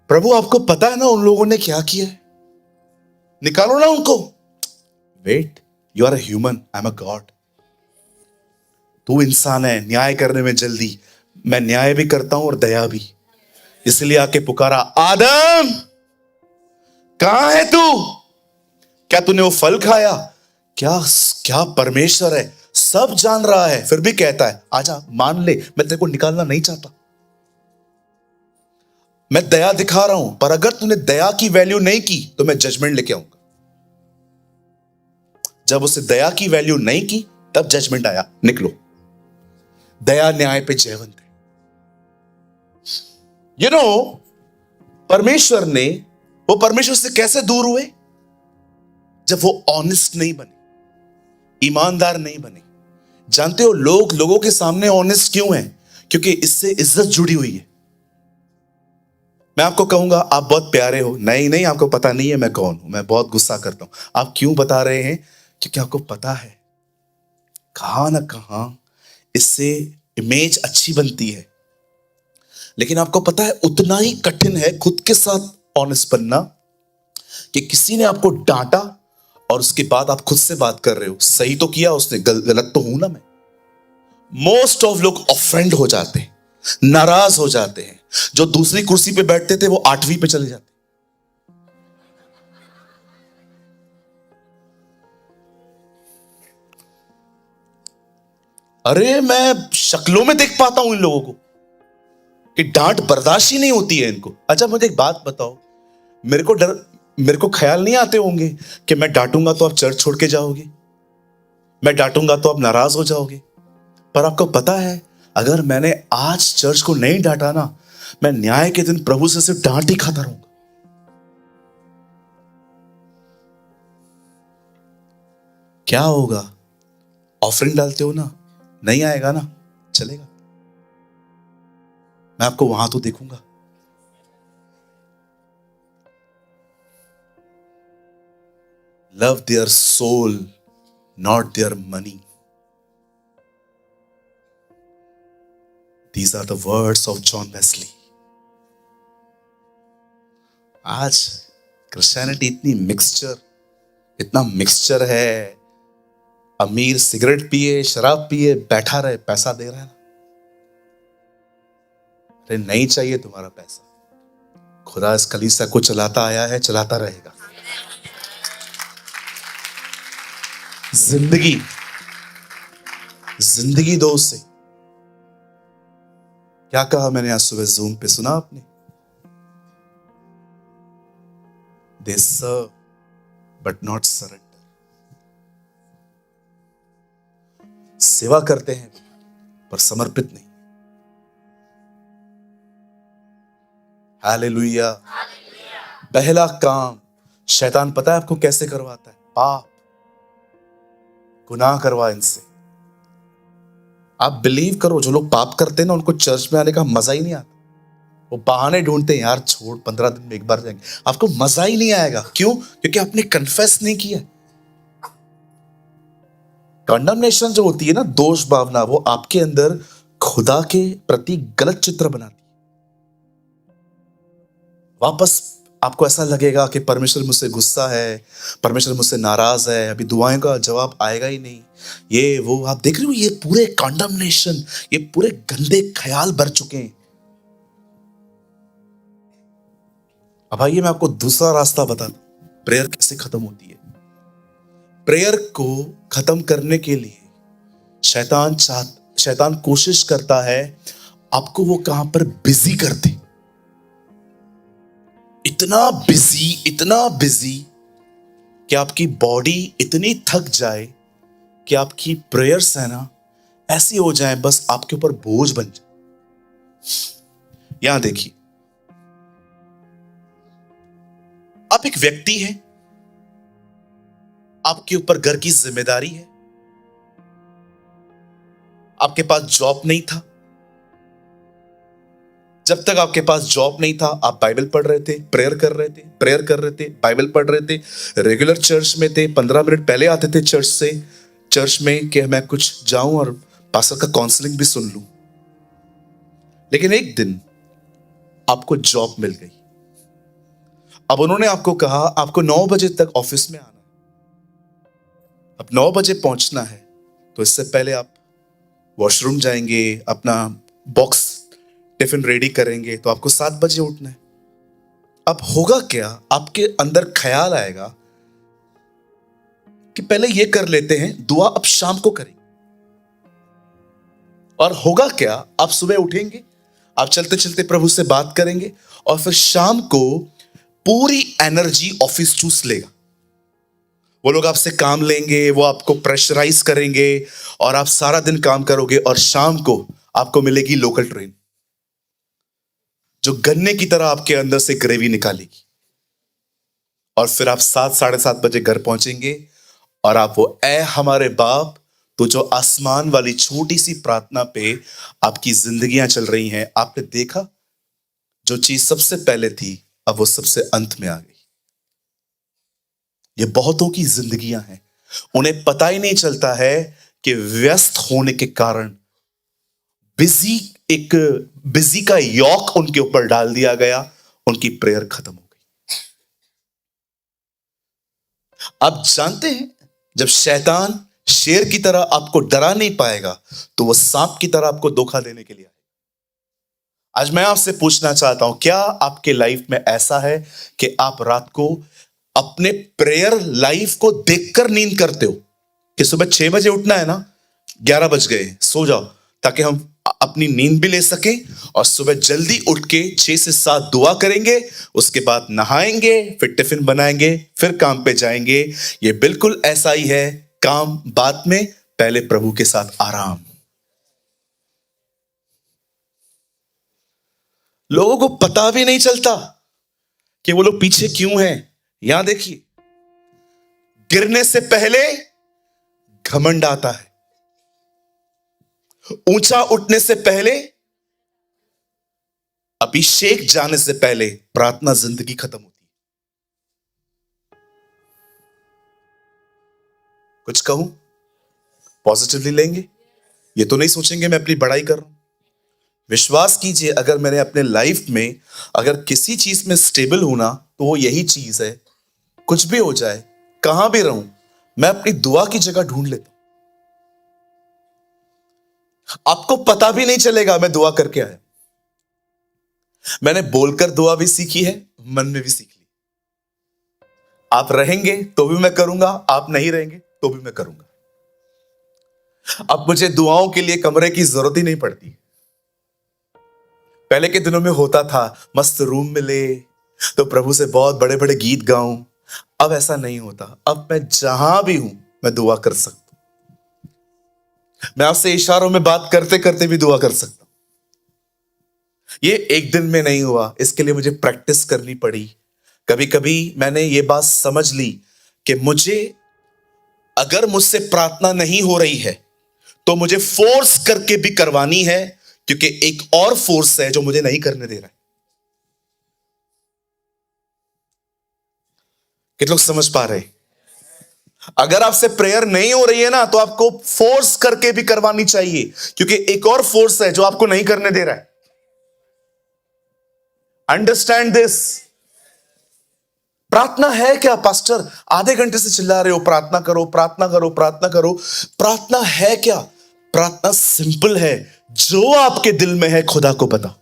प्रभु आपको पता है ना उन लोगों ने क्या किया है, निकालो ना उनको। Wait, you are a human, I am a god. तू इंसान है, न्याय करने में जल्दी, मैं न्याय भी करता हूं और दया भी। इसलिए आके पुकारा, आदम कहां है तू? क्या तूने वो फल खाया? क्या क्या परमेश्वर है, सब जान रहा है, फिर भी कहता है आजा मान ले, मैं तेरे को निकालना नहीं चाहता, मैं दया दिखा रहा हूं, पर अगर तूने दया की वैल्यू नहीं की तो मैं जजमेंट लेके आऊंगा। जब उसे दया की वैल्यू नहीं की तब जजमेंट आया, निकलो। दया न्याय पे जयवंत है। परमेश्वर ने वो परमेश्वर से कैसे दूर हुए? जब वो ऑनेस्ट नहीं बने, ईमानदार नहीं बने। जानते हो लोग लोगों के सामने ऑनेस्ट क्यों हैं? क्योंकि इससे इज्जत जुड़ी हुई है। मैं आपको कहूंगा आप बहुत प्यारे हो, नहीं नहीं आपको पता नहीं है मैं कौन हूं, मैं बहुत गुस्सा करता हूं। आप क्यों बता रहे हैं? क्योंकि आपको पता है कहां ना कहां इससे इमेज अच्छी बनती है। लेकिन आपको पता है उतना ही कठिन है खुद के साथ ऑनेस्ट बनना, कि किसी ने आपको डांटा और उसके बाद आप खुद से बात कर रहे हो, सही तो किया उसने, गलत तो हूं ना मैं। मोस्ट ऑफ लोग ऑफेंड हो जाते हैं, नाराज हो जाते हैं। जो दूसरी कुर्सी पे बैठते थे वो 8वीं पे चले जाते। अरे मैं शक्लों में देख पाता हूं इन लोगों को कि डांट बर्दाश्त ही नहीं होती है इनको। अच्छा मुझे एक बात बताओ, मेरे को ख्याल नहीं आते होंगे कि मैं डांटूंगा तो आप चर्च छोड़ के जाओगे, मैं डांटूंगा तो आप नाराज हो जाओगे। पर आपको पता है अगर मैंने आज चर्च को नहीं डांटा ना, मैं न्याय के दिन प्रभु से सिर्फ डांट ही खाता रहूंगा। क्या होगा? ऑफरिंग डालते हो ना, नहीं आएगा ना, चलेगा, मैं आपको वहां तो देखूंगा। Love their soul not their money. These are the words of John Wesley. आज क्रिश्चियनिटी इतना मिक्सचर है। अमीर सिगरेट पिए, शराब पिए, बैठा रहे, पैसा दे रहा है ना। अरे नहीं चाहिए तुम्हारा पैसा, खुदा इस कलीसिया को चलाता आया है, चलाता रहेगा। जिंदगी दो उसे। क्या कहा मैंने आज सुबह जूम पे, सुना आपने? दे सर्व बट नॉट सरेंडर। सेवा करते हैं पर समर्पित नहीं। हालेलुया। पहला काम शैतान पता है आपको कैसे करवाता है? पाप, गुनाह करवा इनसे। आप बिलीव करो, जो लोग पाप करते हैं ना उनको चर्च में आने का मजा ही नहीं आता। वो बहाने ढूंढते हैं, यार छोड़ 15 दिन में एक बार जाएंगे। आपको मजा ही नहीं आएगा। क्यों? क्योंकि आपने कन्फेस नहीं किया। कंडमनेशन जो होती है ना, दोष भावना, वो आपके अंदर खुदा के प्रति गलत चित्र बनाती है। वापस आपको ऐसा लगेगा कि परमेश्वर मुझसे गुस्सा है, परमेश्वर मुझसे नाराज है, अभी दुआओं का जवाब आएगा ही नहीं, ये वो। आप देख रहे हो ये पूरे कंडमनेशन, ये पूरे गंदे ख्याल भर चुके हैं। अब आइए मैं आपको दूसरा रास्ता बता दूं, प्रेयर कैसे खत्म होती है। प्रेयर को खत्म करने के लिए शैतान कोशिश करता है आपको वो कहां पर बिजी कर दे। इतना बिजी कि आपकी बॉडी इतनी थक जाए कि आपकी प्रेयर्स है ना ऐसी हो जाए, बस आपके ऊपर बोझ बन जाए। यहां देखिए, आप एक व्यक्ति हैं, आपके ऊपर घर की जिम्मेदारी है, आपके पास जॉब नहीं था। जब तक आपके पास जॉब नहीं था आप बाइबल पढ़ रहे थे, प्रेयर कर रहे थे, बाइबल पढ़ रहे थे, रेगुलर चर्च में थे। 15 मिनट पहले आते थे चर्च में कि मैं कुछ जाऊं और पास्टर का काउंसलिंग भी सुन लूं। लेकिन एक दिन आपको जॉब मिल गई। अब उन्होंने आपको कहा आपको 9 बजे तक ऑफिस में आना है। अब 9 बजे पहुंचना है तो इससे पहले आप वॉशरूम जाएंगे, अपना बॉक्स टिफिन रेडी करेंगे, तो आपको 7 बजे उठना है। अब होगा क्या, आपके अंदर ख्याल आएगा कि पहले ये कर लेते हैं, दुआ अब शाम को करेंगे। और होगा क्या, आप सुबह उठेंगे, आप चलते चलते प्रभु से बात करेंगे और फिर शाम को पूरी एनर्जी ऑफिस चूस लेगा। वो लोग आपसे काम लेंगे, वो आपको प्रेशराइज करेंगे और आप सारा दिन काम करोगे और शाम को आपको मिलेगी लोकल ट्रेन जो गन्ने की तरह आपके अंदर से ग्रेवी निकालेगी। और फिर आप 7 साढ़े 7 बजे घर पहुंचेंगे और आप वो ए हमारे बाप, तो जो आसमान वाली छोटी सी प्रार्थना पे आपकी जिंदगियां चल रही हैं, आपने देखा जो चीज सबसे पहले थी अब वो सबसे अंत में आ गई। ये बहुतों की जिंदगियां हैं, उन्हें पता ही नहीं चलता है कि व्यस्त होने के कारण बिजी एक बिजी का यौक उनके ऊपर डाल दिया गया, उनकी प्रेयर खत्म हो गई। आप जानते हैं जब शैतान शेर की तरह आपको डरा नहीं पाएगा तो वो सांप की तरह आपको धोखा देने के लिए आएगा। आज मैं आपसे पूछना चाहता हूं, क्या आपके लाइफ में ऐसा है कि आप रात को अपने प्रेयर लाइफ को देखकर नींद करते हो कि सुबह 6 बजे उठना है ना, 11 बज गए, सो जाओ ताकि हम अपनी नींद भी ले सकें और सुबह जल्दी उठ के 6 से 7 दुआ करेंगे, उसके बाद नहाएंगे, फिर टिफिन बनाएंगे, फिर काम पे जाएंगे। ये बिल्कुल ऐसा ही है, काम बाद में, पहले प्रभु के साथ आराम। लोगों को पता भी नहीं चलता कि वो लोग पीछे क्यों हैं। यहां देखिए, गिरने से पहले घमंड आता है, ऊंचा उठने से पहले, अभिषेक जाने से पहले प्रार्थना जिंदगी खत्म होती है। कुछ कहूं, पॉजिटिवली लेंगे, ये तो नहीं सोचेंगे मैं अपनी बड़ाई कर रहा हूं। विश्वास कीजिए, अगर मैंने अपने लाइफ में अगर किसी चीज में स्टेबल होना तो वो यही चीज है। कुछ भी हो जाए, कहां भी रहूं, मैं अपनी दुआ की जगह ढूंढ लेता हूं। आपको पता भी नहीं चलेगा मैं दुआ करके आया। मैंने बोलकर दुआ भी सीखी है, मन में भी सीख ली। आप रहेंगे तो भी मैं करूंगा, आप नहीं रहेंगे तो भी मैं करूंगा। अब मुझे दुआओं के लिए कमरे की जरूरत ही नहीं पड़ती। पहले के दिनों में होता था मस्त रूम मिले तो प्रभु से बहुत बड़े बड़े गीत गाऊं। अब ऐसा नहीं होता। अब मैं जहां भी हूं मैं दुआ कर सकता हूं। मैं आपसे इशारों में बात करते करते भी दुआ कर सकता हूं। ये एक दिन में नहीं हुआ, इसके लिए मुझे प्रैक्टिस करनी पड़ी। कभी कभी मैंने ये बात समझ ली कि मुझे अगर मुझसे प्रार्थना नहीं हो रही है तो मुझे फोर्स करके भी करवानी है, क्योंकि एक और फोर्स है जो मुझे नहीं करने दे रहा है। कितने लोग समझ पा रहे हैं? अगर आपसे प्रेयर नहीं हो रही है ना तो आपको फोर्स करके भी करवानी चाहिए, क्योंकि एक और फोर्स है जो आपको नहीं करने दे रहा है। Understand this. प्रार्थना है क्या पास्टर? आधे घंटे से चिल्ला रहे हो प्रार्थना करो प्रार्थना करो प्रार्थना करो। प्रार्थना है क्या? प्रार्थना सिंपल है। जो आपके दिल में है खुदा को बताओ,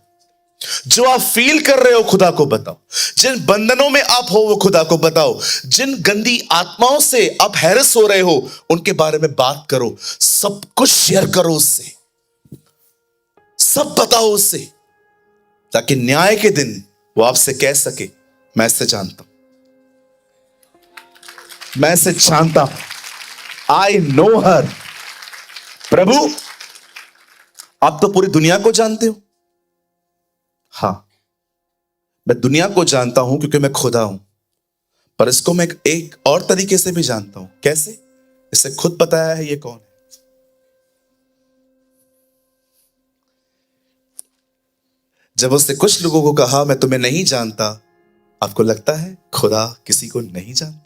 जो आप फील कर रहे हो खुदा को बताओ, जिन बंधनों में आप हो वो खुदा को बताओ, जिन गंदी आत्माओं से आप हैरस हो रहे हो उनके बारे में बात करो, सब कुछ शेयर करो उससे, सब बताओ उससे, ताकि न्याय के दिन वो आपसे कह सके मैं इससे जानता हूं, मैं इसे जानता हूं, आई नो हर। प्रभु आप तो पूरी दुनिया को जानते हो। हां, मैं दुनिया को जानता हूं क्योंकि मैं खुदा हूं, पर इसको मैं एक और तरीके से भी जानता हूं। कैसे? इसे खुद बताया है ये कौन है। जब उसने कुछ लोगों को कहा मैं तुम्हें नहीं जानता, आपको लगता है खुदा किसी को नहीं जानता?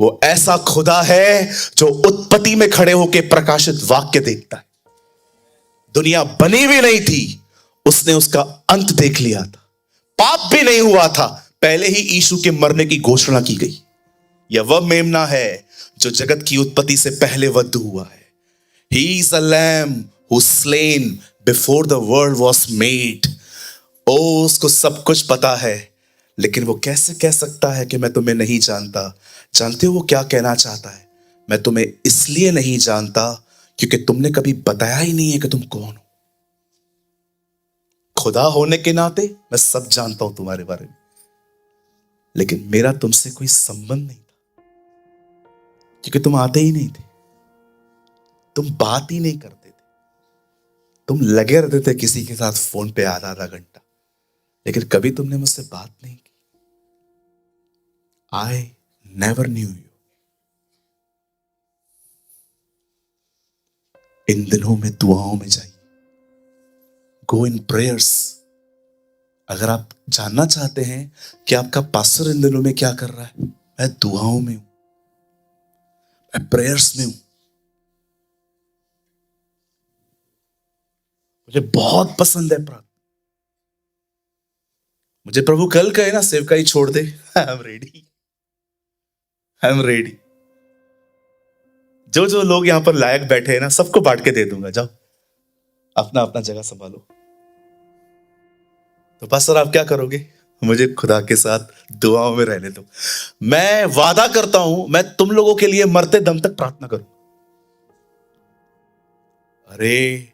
वो ऐसा खुदा है जो उत्पत्ति में खड़े होकर प्रकाशित वाक्य देखता है। दुनिया बनी भी नहीं थी, उसने उसका अंत देख लिया था। पाप भी नहीं हुआ था, पहले ही यीशु के मरने की घोषणा की गई। यह वह मेमना है जो जगत की उत्पत्ति से पहले वध हुआ है। He is a lamb who slain before the world was made। ओ, उसको सब कुछ पता है, लेकिन वो कैसे कह सकता है कि मैं तुम्हें नहीं जानता? जानते हो वो क्या कहना चाहता है? मैं तुम्हें इसलिए नहीं जानता क्योंकि तुमने कभी बताया ही नहीं है कि तुम कौन हो। खुदा होने के नाते मैं सब जानता हूं तुम्हारे बारे में, लेकिन मेरा तुमसे कोई संबंध नहीं था, क्योंकि तुम आते ही नहीं थे, तुम बात ही नहीं करते थे, तुम लगे रहते थे किसी के साथ फोन पे आधा आधा घंटा, लेकिन कभी तुमने मुझसे बात नहीं की। I never knew you. इन दिनों में दुआओं में जाइए, गो इन प्रेयर्स। अगर आप जानना चाहते हैं कि आपका पास्टर इन दिनों में क्या कर रहा है, मैं दुआओं में हूं, मैं प्रेयर्स में हूं। मुझे बहुत पसंद है प्रार्थना। मुझे प्रभु कल कहे ना सेवकाई छोड़ दे, I am ready, I am ready. जो जो लोग यहां पर लायक बैठे हैं ना, सबको बांट के दे दूंगा, जाओ अपना अपना जगह संभालो। तो पास्टर आप क्या करोगे? मुझे खुदा के साथ दुआओं में रहने दो। मैं वादा करता हूं, मैं तुम लोगों के लिए मरते दम तक प्रार्थना करूं। अरे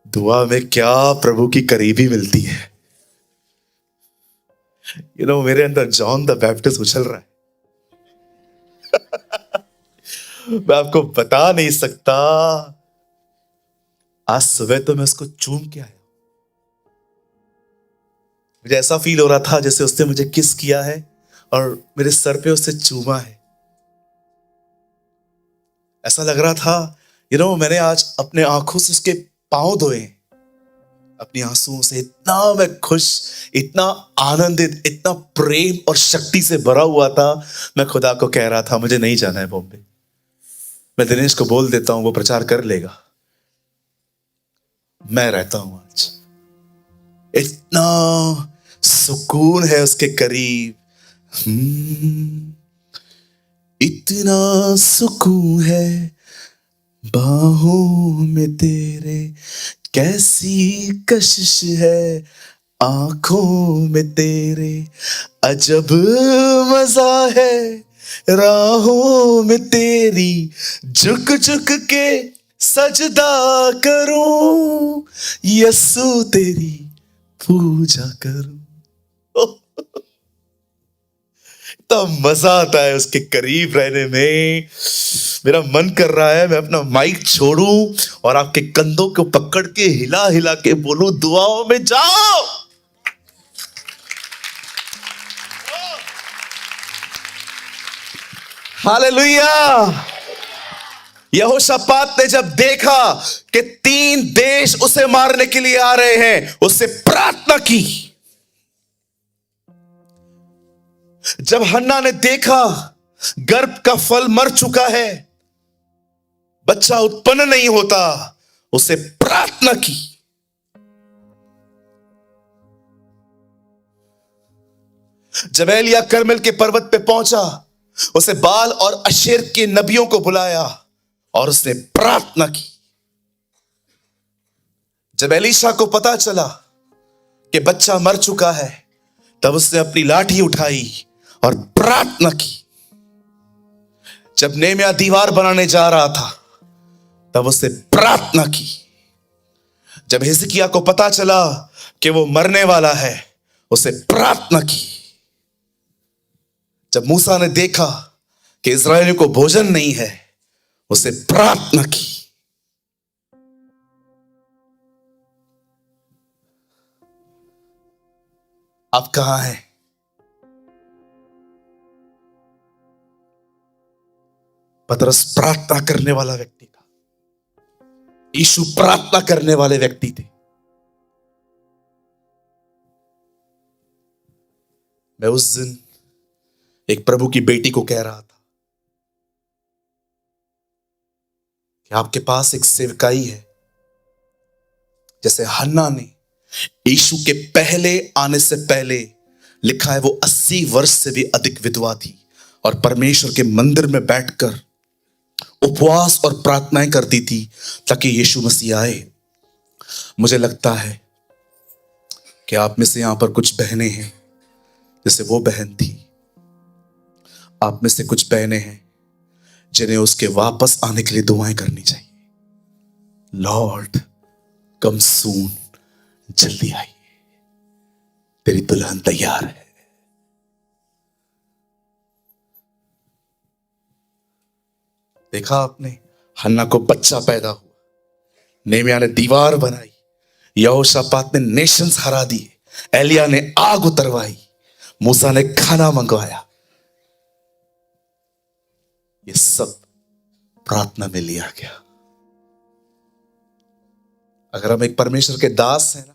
दुआ में क्या प्रभु की करीबी मिलती है। मेरे अंदर जॉन द बैप्टिस्ट उछल रहा है। मैं आपको बता नहीं सकता। आज सुबह तो मैं उसको चूम के आया। मुझे ऐसा फील हो रहा था जैसे उसने मुझे किस किया है और मेरे सर पे उससे चूमा है। ऐसा लग रहा था मैंने आज अपने आंखों से उसके पांव धोए, अपनी आंसुओं से। इतना मैं खुश, इतना आनंदित, इतना प्रेम और शक्ति से भरा हुआ था। मैं खुदा को कह रहा था मुझे नहीं जाना है बॉम्बे। मैं दिनेश को बोल देता हूं, वो प्रचार कर लेगा, मैं रहता हूं आज। इतना सुकून है उसके करीब। इतना सुकून है बाहों में तेरे, कैसी कशिश है आंखों में तेरे, अजब मजा है राहों में तेरी, झुक झुक के सजदा करूं, यस्सु तेरी पूजा करूं। इतना मजा आता है उसके करीब रहने में। मेरा मन कर रहा है मैं अपना माइक छोड़ूं और आपके कंधों को पकड़ के हिला हिला के बोलूं, दुआओं में जाओ। हालेलुया। यहोशापात ने जब देखा कि 3 देश उसे मारने के लिए आ रहे हैं, उससे प्रार्थना की। जब हन्ना ने देखा गर्भ का फल मर चुका है, बच्चा उत्पन्न नहीं होता, उसे प्रार्थना की। जब एलिया कर्मेल के पर्वत पे पहुंचा, उसे बाल और अशेर के नबियों को बुलाया और उसने प्रार्थना की। जब एलीशा को पता चला कि बच्चा मर चुका है, तब उसने अपनी लाठी उठाई और प्रार्थना की। जब नेहम्याह दीवार बनाने जा रहा था, तब उसने प्रार्थना की। जब हिजकिय्याह को पता चला कि वो मरने वाला है, उसे प्रार्थना की। जब मूसा ने देखा कि इस्राएलियों को भोजन नहीं है, उसे प्रार्थना की। आप कहां हैं? पतरस प्रार्थना करने वाला व्यक्ति था। यीशु प्रार्थना करने वाले व्यक्ति थे। मैं उस दिन एक प्रभु की बेटी को कह रहा था कि आपके पास एक सेवकाई है, जैसे हन्ना ने यीशु के पहले आने से पहले, लिखा है वो 80 वर्ष से भी अधिक विधवा थी और परमेश्वर के मंदिर में बैठकर उपवास और प्रार्थनाएं करती थी ताकि यीशु मसीह आए। मुझे लगता है कि आप में से यहां पर कुछ बहनें हैं जैसे वो बहन थी। आप में से कुछ बहनें हैं जिन्हें उसके वापस आने के लिए दुआएं करनी चाहिए। लॉर्ड कम सून, जल्दी आइए, तेरी दुल्हन तैयार है। देखा आपने, हन्ना को बच्चा पैदा हुआ, नेहम्याह ने दीवार बनाई, यहोशापात ने नेशंस हरा दिए, एलिया ने आग उतरवाई, मूसा ने खाना मंगवाया। ये सब प्रार्थना में लिया गया। अगर हम एक परमेश्वर के दास हैं ना,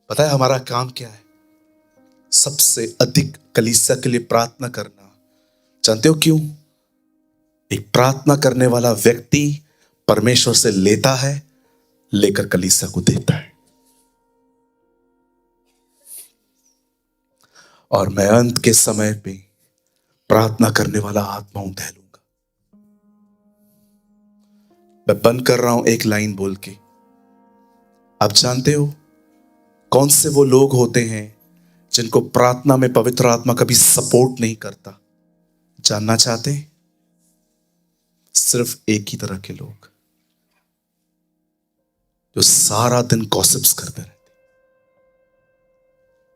पता है हमारा काम क्या है? सबसे अधिक कलीसिया के लिए प्रार्थना करना। जानते हो क्यों? एक प्रार्थना करने वाला व्यक्ति परमेश्वर से लेता है, लेकर कलीसिया को देता है। और मैं अंत के समय पे प्रार्थना करने वाला आत्माओं टहलूंगा। मैं बंद कर रहा हूं एक लाइन बोल के। आप जानते हो कौन से वो लोग होते हैं जिनको प्रार्थना में पवित्र आत्मा कभी सपोर्ट नहीं करता? जानना चाहते? सिर्फ एक ही तरह के लोग जो सारा दिन गॉसिप्स करते रहते।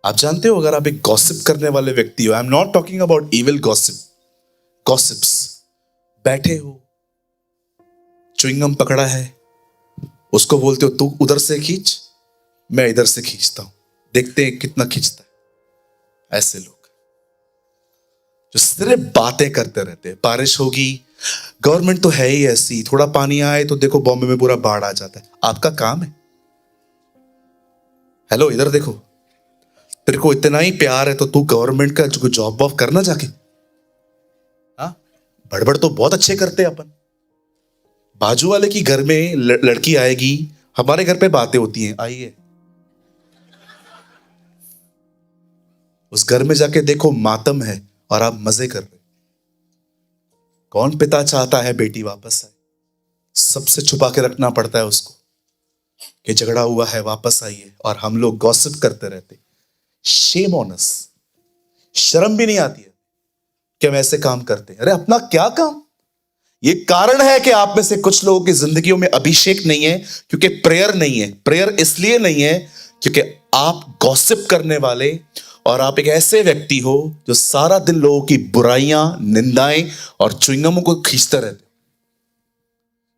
आप जानते हो, अगर आप एक गॉसिप करने वाले व्यक्ति हो, I am not talking about evil gossip, gossips, बैठे हो, च्युइंगम पकड़ा है, उसको बोलते हो तू उधर से खींच, मैं इधर से खींचता हूं, देखते हैं कितना खींचता है। ऐसे लोग जो सिर्फ बातें करते रहते हैं। बारिश होगी, गवर्नमेंट तो है ही ऐसी, थोड़ा पानी आए तो देखो बॉम्बे में पूरा बाढ़ आ जाता है। आपका काम है, हेलो इधर देखो, तेरे को इतना ही प्यार है तो तू गवर्नमेंट का जो जॉब वॉब करना जाके। हाँ, बड़बड़ तो बहुत अच्छे करते हैं अपन। बाजू वाले की घर में लड़की आएगी, हमारे घर पे बातें होती हैं, आइए उस घर में जाके देखो मातम है और आप मजे कर रहे। कौन पिता चाहता है बेटी वापस आए? सबसे छुपा के रखना पड़ता है उसको कि झगड़ा हुआ है, वापस आइए। और हम लोग गॉसिप करते रहते। शेम ऑन अस, शर्म भी नहीं आती है कि हम ऐसे काम करते हैं। अरे अपना क्या काम? ये कारण है कि आप में से कुछ लोगों की जिंदगियों में अभिषेक नहीं है, क्योंकि प्रेयर नहीं है। प्रेयर इसलिए नहीं है क्योंकि आप गॉसिप करने वाले और आप एक ऐसे व्यक्ति हो जो सारा दिन लोगों की बुराइयां, निंदाएं और च्युइंगमों को खींचते रहते।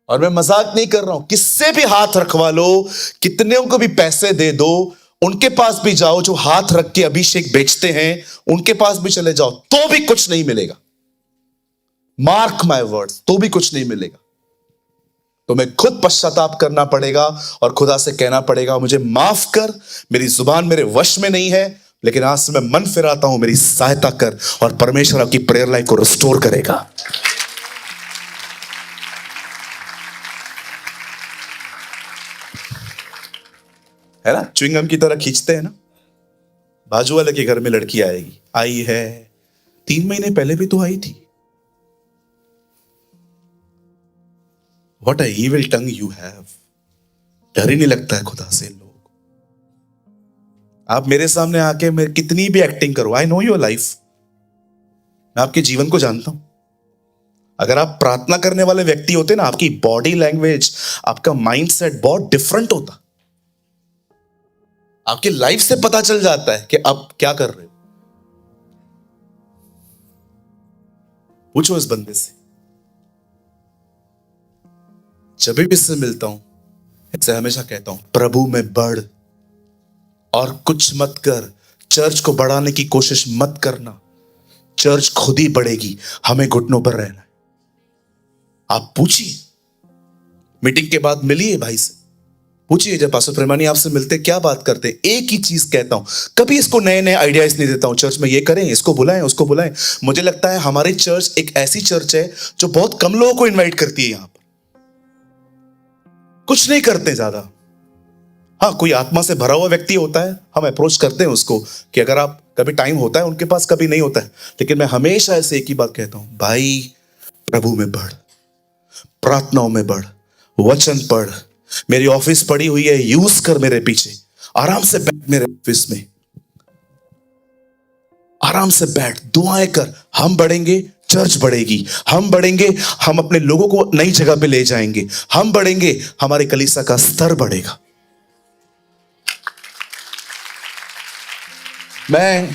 और मैं मजाक नहीं कर रहा हूं, किससे भी हाथ रखवा लो, कितने को भी पैसे दे दो, उनके पास भी जाओ जो हाथ रख के अभिषेक बेचते हैं, उनके पास भी चले जाओ तो भी कुछ नहीं मिलेगा। मार्क माय वर्ड्स, तो भी कुछ नहीं मिलेगा। तो मैं खुद पश्चाताप करना पड़ेगा और खुदा से कहना पड़ेगा मुझे माफ कर, मेरी जुबान मेरे वश में नहीं है, लेकिन आज से मैं मन फिराता हूं, मेरी सहायता कर। और परमेश्वर आपकी प्रेयर लाइफ को रिस्टोर करेगा। है ना, च्युइंगम की तरह खींचते हैं ना। बाजू वाले के घर में लड़की आएगी, आई है, 3 महीने पहले भी तो आई थी। What a evil tongue you have। डर ही नहीं लगता है खुदा से। लोग आप मेरे सामने आके मैं कितनी भी एक्टिंग करो, आई नो योर लाइफ, मैं आपके जीवन को जानता हूं। अगर आप प्रार्थना करने वाले व्यक्ति होते ना, आपकी बॉडी लैंग्वेज, आपका माइंडसेट बहुत डिफरेंट होता। आपकी लाइफ से पता चल जाता है कि आप क्या कर रहे हो। पूछो इस बंदे से। जब भी इससे मिलता हूं, इससे हमेशा कहता हूं प्रभु में बढ़ और कुछ मत कर। चर्च को बढ़ाने की कोशिश मत करना, चर्च खुद ही बढ़ेगी। हमें घुटनों पर रहना है। आप पूछिए, मीटिंग के बाद मिलिए भाई से, पूछिए जब पास्टर प्रेमानी आपसे मिलते क्या बात करते। एक ही चीज कहता हूं, कभी इसको नए नए आइडियाज नहीं देता हूं, चर्च में ये करें, इसको बुलाएं, उसको बुलाएं। मुझे लगता है हमारी चर्च एक ऐसी चर्च है जो बहुत कम लोगों को इनवाइट करती है। यहां पर कुछ नहीं करते ज्यादा। हाँ, कोई आत्मा से भरा हुआ व्यक्ति होता है, हम अप्रोच करते हैं उसको कि अगर आप कभी टाइम होता है, उनके पास कभी नहीं होता है। लेकिन मैं हमेशा ऐसे एक ही बात कहता हूं, भाई प्रभु में बढ़, प्रार्थनाओं में बढ़, वचन पढ़। मेरी ऑफिस पड़ी हुई है, यूज कर मेरे पीछे, आराम से बैठ मेरे ऑफिस में, आराम से बैठ, दुआएं कर। हम बढ़ेंगे, चर्च बढ़ेगी। हम बढ़ेंगे, हम अपने लोगों को नई जगह पे ले जाएंगे। हम बढ़ेंगे, हमारे कलीसिया का स्तर बढ़ेगा। मैं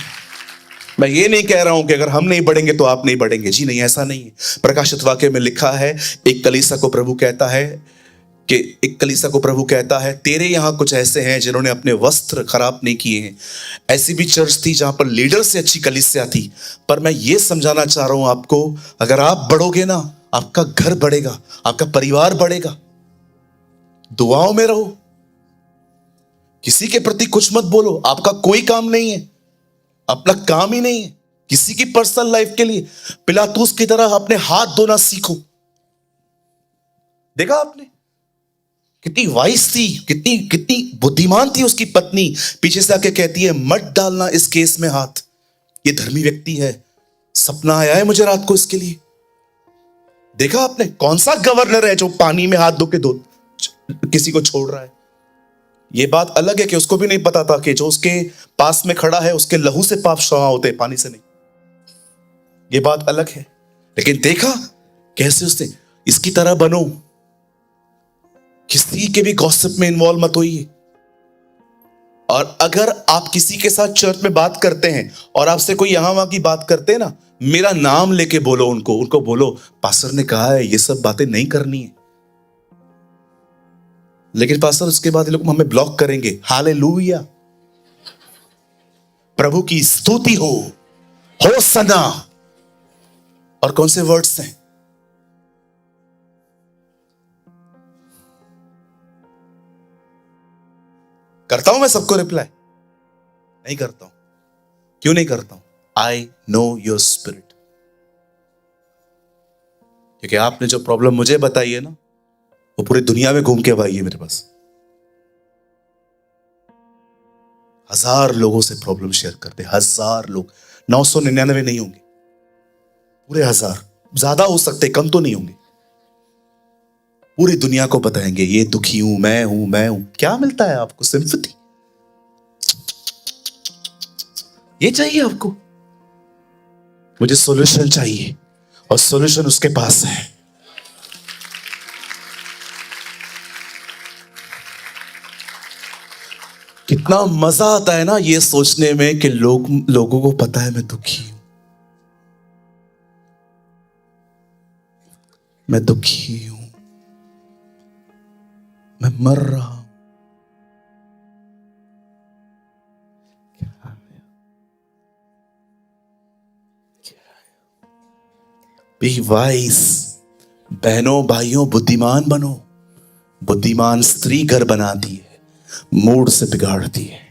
ये नहीं कह रहा हूं कि अगर हम नहीं बढ़ेंगे तो आप नहीं बढ़ेंगे। जी नहीं, ऐसा नहीं है। प्रकाशित वाक्य में लिखा है, एक कलीसिया को प्रभु कहता है तेरे यहां कुछ ऐसे हैं जिन्होंने अपने वस्त्र खराब नहीं किए हैं। ऐसी भी चर्च थी जहां पर लीडर से अच्छी कलीसिया थी। पर मैं ये समझाना चाह रहा हूं आपको, अगर आप बढ़ोगे ना, आपका घर बढ़ेगा, आपका परिवार बढ़ेगा। दुआओं में रहो, किसी के प्रति कुछ मत बोलो। आपका कोई काम नहीं है, अपना काम ही नहीं है किसी की पर्सनल लाइफ के लिए। पिलातूस की तरह अपने हाथ धोना सीखो। देखा आपने कितनी वाइस थी, कितनी कितनी बुद्धिमान थी उसकी पत्नी। पीछे से आके कहती है मत डालना इस केस में हाथ, ये धर्मी व्यक्ति है, सपना आया है मुझे रात को इसके लिए। देखा आपने कौन सा गवर्नर है जो पानी में हाथ धो के किसी को छोड़ रहा है। ये बात अलग है कि उसको भी नहीं पता था कि जो उसके पास में खड़ा है उसके लहू से पाप क्षमा होते, पानी से नहीं। ये बात अलग है। लेकिन देखा कैसे उसने, इसकी तरह बनो, किसी के भी गॉसिप में इन्वॉल्व मत होइए। और अगर आप किसी के साथ चर्च में बात करते हैं और आपसे कोई यहां वहां की बात करते हैं ना, मेरा नाम लेके बोलो उनको बोलो पास्टर ने कहा है ये सब बातें नहीं करनी है। लेकिन पास्टर उसके बाद ये लोग हमें ब्लॉक करेंगे। हालेलुया, प्रभु की स्तुति हो सना। और कौन से वर्ड्स हैं? करता हूं मैं सबको रिप्लाई? नहीं करता हूं। क्यों नहीं करता हूं? I know your spirit. क्योंकि आपने जो प्रॉब्लम मुझे बताई है ना, वो पूरी दुनिया में घूम के अब आई है मेरे पास। 1000 लोगों से प्रॉब्लम शेयर करते, 1000 लोग, 999 नहीं होंगे, पूरे 1000। ज्यादा हो सकते, कम तो नहीं होंगे। पूरी दुनिया को बताएंगे ये दुखी हूं, मैं हूं। क्या मिलता है आपको? सिंपैथी। ये चाहिए आपको? मुझे सॉल्यूशन चाहिए, और सॉल्यूशन उसके पास है। कितना मजा आता है ना ये सोचने में कि लोगों को पता है मैं दुखी हूं, मैं दुखी हूं, मैं मर रहा हूं। Be wise. बहनों भाइयों बुद्धिमान बनो। बुद्धिमान स्त्री घर बनाती है, मूड से बिगाड़ती है।